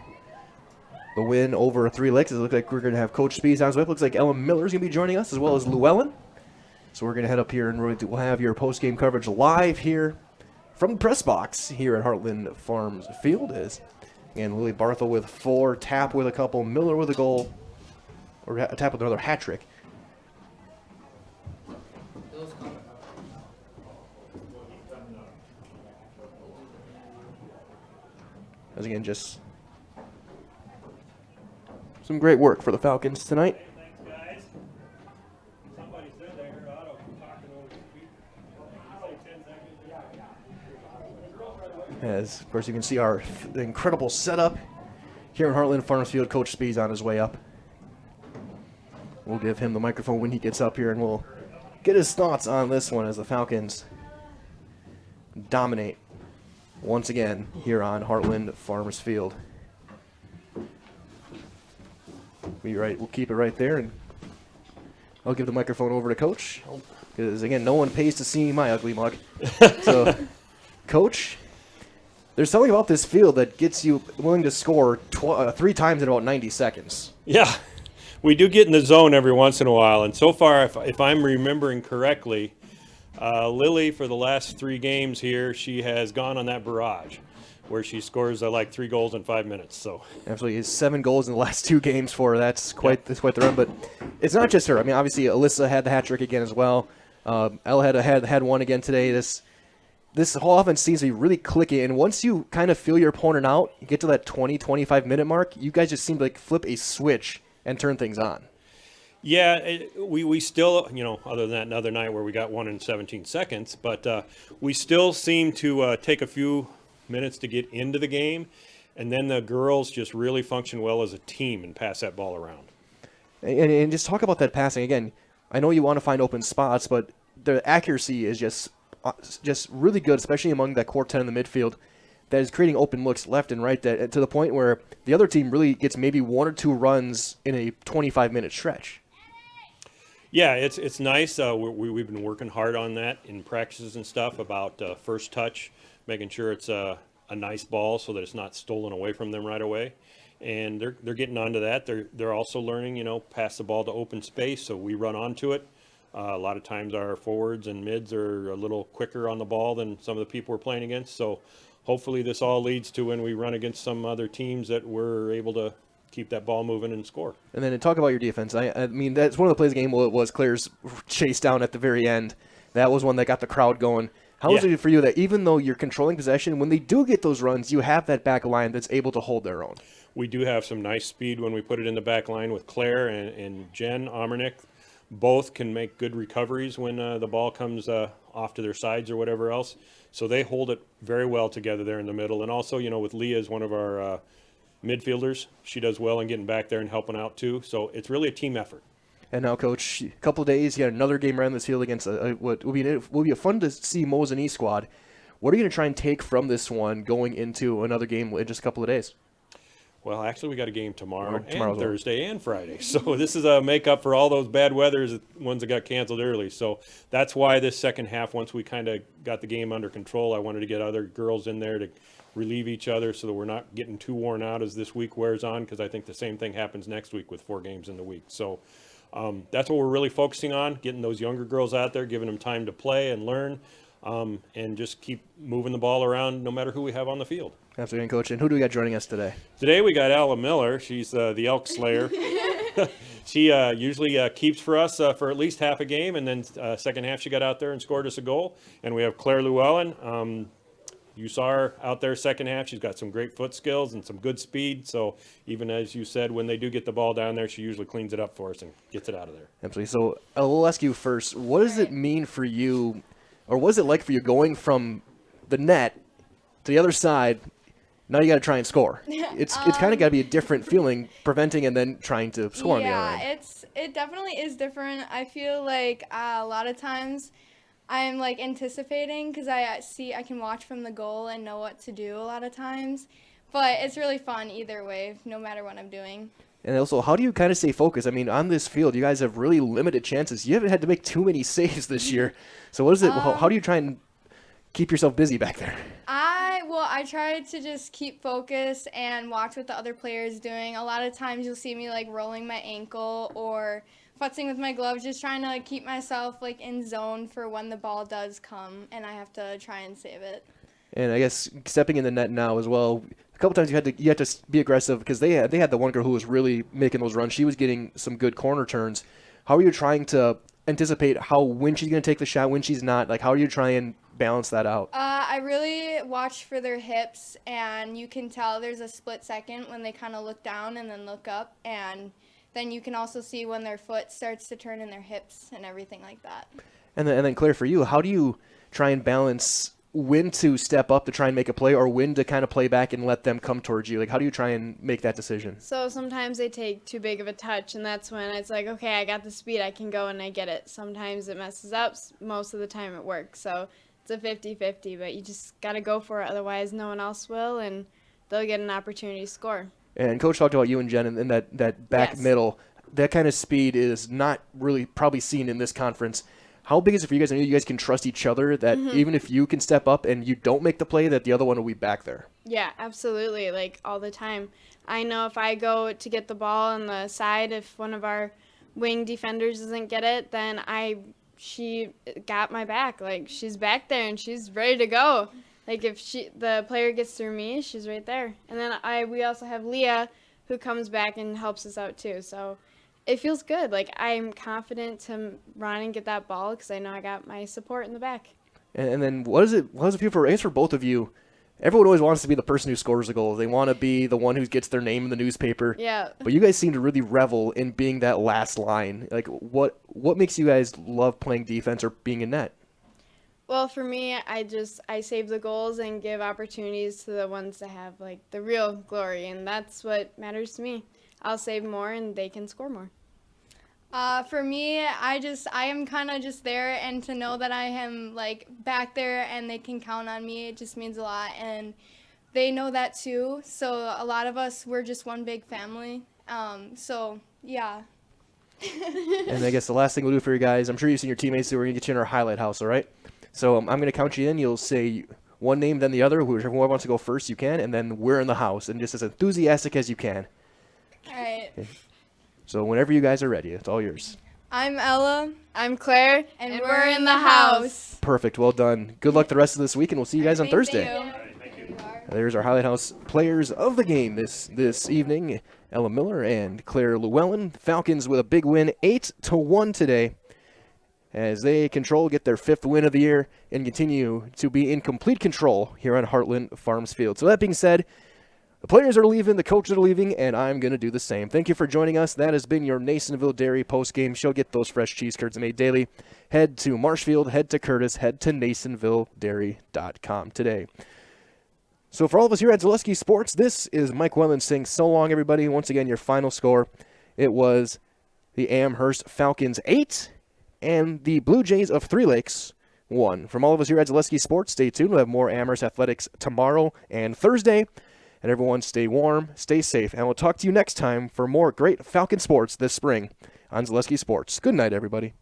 The win over 3 Licks. It looks like we're going to have Coach Spees on his way. It looks like Ellen Miller's going to be joining us, as well as Llewellyn. So we're going to head up here and we'll have your post-game coverage live here from the press box here at Heartland Farms Field. And Lily Barthel with 4, Tap with a couple, Miller with a goal, or Tap with another hat trick. As again, just some great work for the Falcons tonight. As, of course, you can see our incredible setup here in Heartland Farms Field. Coach Spees on his way up. We'll give him the microphone when he gets up here, and we'll get his thoughts on this one as the Falcons dominate once again here on Heartland Farms Field. We'll keep it right there, and I'll give the microphone over to Coach, because, again, no one pays to see my ugly mug. So, Coach, there's something about this field that gets you willing to score 3 times in about 90 seconds. Yeah, we do get in the zone every once in a while, and so far, if I'm remembering correctly, Lily, for the last 3 games here, she has gone on that barrage where she scores like 3 goals in 5 minutes. So absolutely, 7 goals in the last 2 games for her. That's quite the run. But it's not just her. I mean, obviously, Alyssa had the hat trick again as well. Elle had one again today. This whole offense seems to be really clicking, and once you kind of feel your opponent out, you get to that 20-25 minute mark, you guys just seem to like flip a switch and turn things on. Yeah, we still, other than that another night where we got 1 in 17 seconds, but we still seem to take a few minutes to get into the game. And then the girls just really function well as a team and pass that ball around. And just talk about that passing again. I know you want to find open spots, but the accuracy is just really good, especially among that core 10 in the midfield. That is creating open looks left and right, that to the point where the other team really gets maybe 1 or 2 runs in a 25-minute stretch. Yeah, it's nice. We've been working hard on that in practices and stuff about first touch, making sure it's a nice ball so that it's not stolen away from them right away. And they're getting onto that. They're also learning, pass the ball to open space, so we run onto it. A lot of times our forwards and mids are a little quicker on the ball than some of the people we're playing against. So hopefully this all leads to when we run against some other teams that we're able to keep that ball moving and score. And then to talk about your defense, I mean, that's one of the plays of the game was Claire's chase down at the very end. That was one that got the crowd going. How is it for you that even though you're controlling possession, when they do get those runs, you have that back line that's able to hold their own? We do have some nice speed when we put it in the back line with Claire and Jen Omernick. Both can make good recoveries when the ball comes off to their sides or whatever else. So they hold it very well together there in the middle. And also, with Leah as one of our midfielders, she does well in getting back there and helping out too. So it's really a team effort. And now, Coach, a couple of days, you got another game around this field against what will be a fun to see Mo's and E squad. What are you going to try and take from this one going into another game in just a couple of days? Well, actually, we got a game tomorrow and Thursday and Friday. So this is a makeup for all those bad weathers, ones that got canceled early. So that's why this second half, once we kind of got the game under control, I wanted to get other girls in there to relieve each other so that we're not getting too worn out as this week wears on, because I think the same thing happens next week with 4 games in the week. So that's what we're really focusing on, getting those younger girls out there, giving them time to play and learn, and just keep moving the ball around no matter who we have on the field. Absolutely, Coach. And who do we got joining us today? Today we got Ella Miller. She's the elk slayer. She usually keeps for us for at least half a game, and then second half she got out there and scored us a goal. And we have Claire Llewellyn. You saw her out there second half. She's got some great foot skills and some good speed. So even as you said, when they do get the ball down there, she usually cleans it up for us and gets it out of there. Absolutely. So we'll ask you first, what does it mean for you, or what is it like for you going from the net to the other side? Now you got to try and score. It's kind of got to be a different feeling, preventing and then trying to score on the other end. It definitely is different. I feel like a lot of times I'm like anticipating because I can watch from the goal and know what to do a lot of times. But it's really fun either way, no matter what I'm doing. And also, how do you kind of stay focused? I mean, on this field, you guys have really limited chances. You haven't had to make too many saves this year. So what is it? How do you try and keep yourself busy back there? I try to just keep focused and watch what the other player is doing. A lot of times you'll see me like rolling my ankle or futzing with my gloves, just trying to keep myself like in zone for when the ball does come and I have to try and save it. And I guess stepping in the net now as well, a couple times you had to be aggressive because they had the one girl who was really making those runs. She was getting some good corner turns. How are you trying to anticipate when she's going to take the shot, when she's not? Like, how are you trying and balance that out? I really watch for their hips, and you can tell there's a split second when they kind of look down and then look up, and then you can also see when their foot starts to turn in their hips and everything like that. And then Claire, for you, how do you try and balance when to step up to try and make a play or when to kind of play back and let them come towards you? Like, how do you try and make that decision? So sometimes they take too big of a touch, and that's when it's like, okay, I got the speed, I can go and I get it. Sometimes it messes up. Most of the time it works. So it's a 50-50, but you just got to go for it. Otherwise, no one else will, and they'll get an opportunity to score. And Coach talked about you and Jen in that back middle. That kind of speed is not really probably seen in this conference. How big is it for you guys? I know you guys can trust each other, that even if you can step up and you don't make the play, that the other one will be back there. Yeah, absolutely, like all the time. I know if I go to get the ball on the side, if one of our wing defenders doesn't get it, then she got my back. Like, she's back there and she's ready to go. Like, if the player gets through me, she's right there. And then we also have Leah, who comes back and helps us out too. So it feels good. Like, I'm confident to run and get that ball because I know I got my support in the back. And then what does it feel for? I guess for both of you, everyone always wants to be the person who scores a goal. They want to be the one who gets their name in the newspaper. Yeah. But you guys seem to really revel in being that last line. Like, what makes you guys love playing defense or being in net? Well, for me, I save the goals and give opportunities to the ones that have like the real glory, and that's what matters to me. I'll save more and they can score more. For me, I am kind of just there, and to know that I am like back there and they can count on me, it just means a lot, and they know that too. So a lot of us, we're just one big family. So yeah. And I guess the last thing we'll do for you guys, I'm sure you've seen your teammates, so we're going to get you in our highlight house, all right? So I'm going to count you in. You'll say one name, then the other. Whoever wants to go first, you can, and then we're in the house, and just as enthusiastic as you can. All right. Okay. So whenever you guys are ready, it's all yours. I'm Ella. I'm Claire. And we're in the house. Perfect. Well done. Good luck the rest of this week, and we'll see you guys on Thursday. Thank you. There's our highlight house players of the game this evening. Ella Miller and Claire Llewellyn. Falcons with a big win, 8-1 today, as they get their 5th win of the year and continue to be in complete control here on Heartland Farms Field. So that being said, the players are leaving, the coaches are leaving, and I'm going to do the same. Thank you for joining us. That has been your Nasonville Dairy post-game show. Get those fresh cheese curds made daily. Head to Marshfield, head to Curtis, head to NasonvilleDairy.com today. So for all of us here at Zaleski Sports, this is Mike Wellen saying so long, everybody. Once again, your final score, it was the Amherst Falcons 8 and the Blue Jays of Three Lakes 1. From all of us here at Zaleski Sports, stay tuned. We'll have more Amherst athletics tomorrow and Thursday. And everyone stay warm, stay safe, and we'll talk to you next time for more great Falcon sports this spring on Zaleski Sports. Good night, everybody.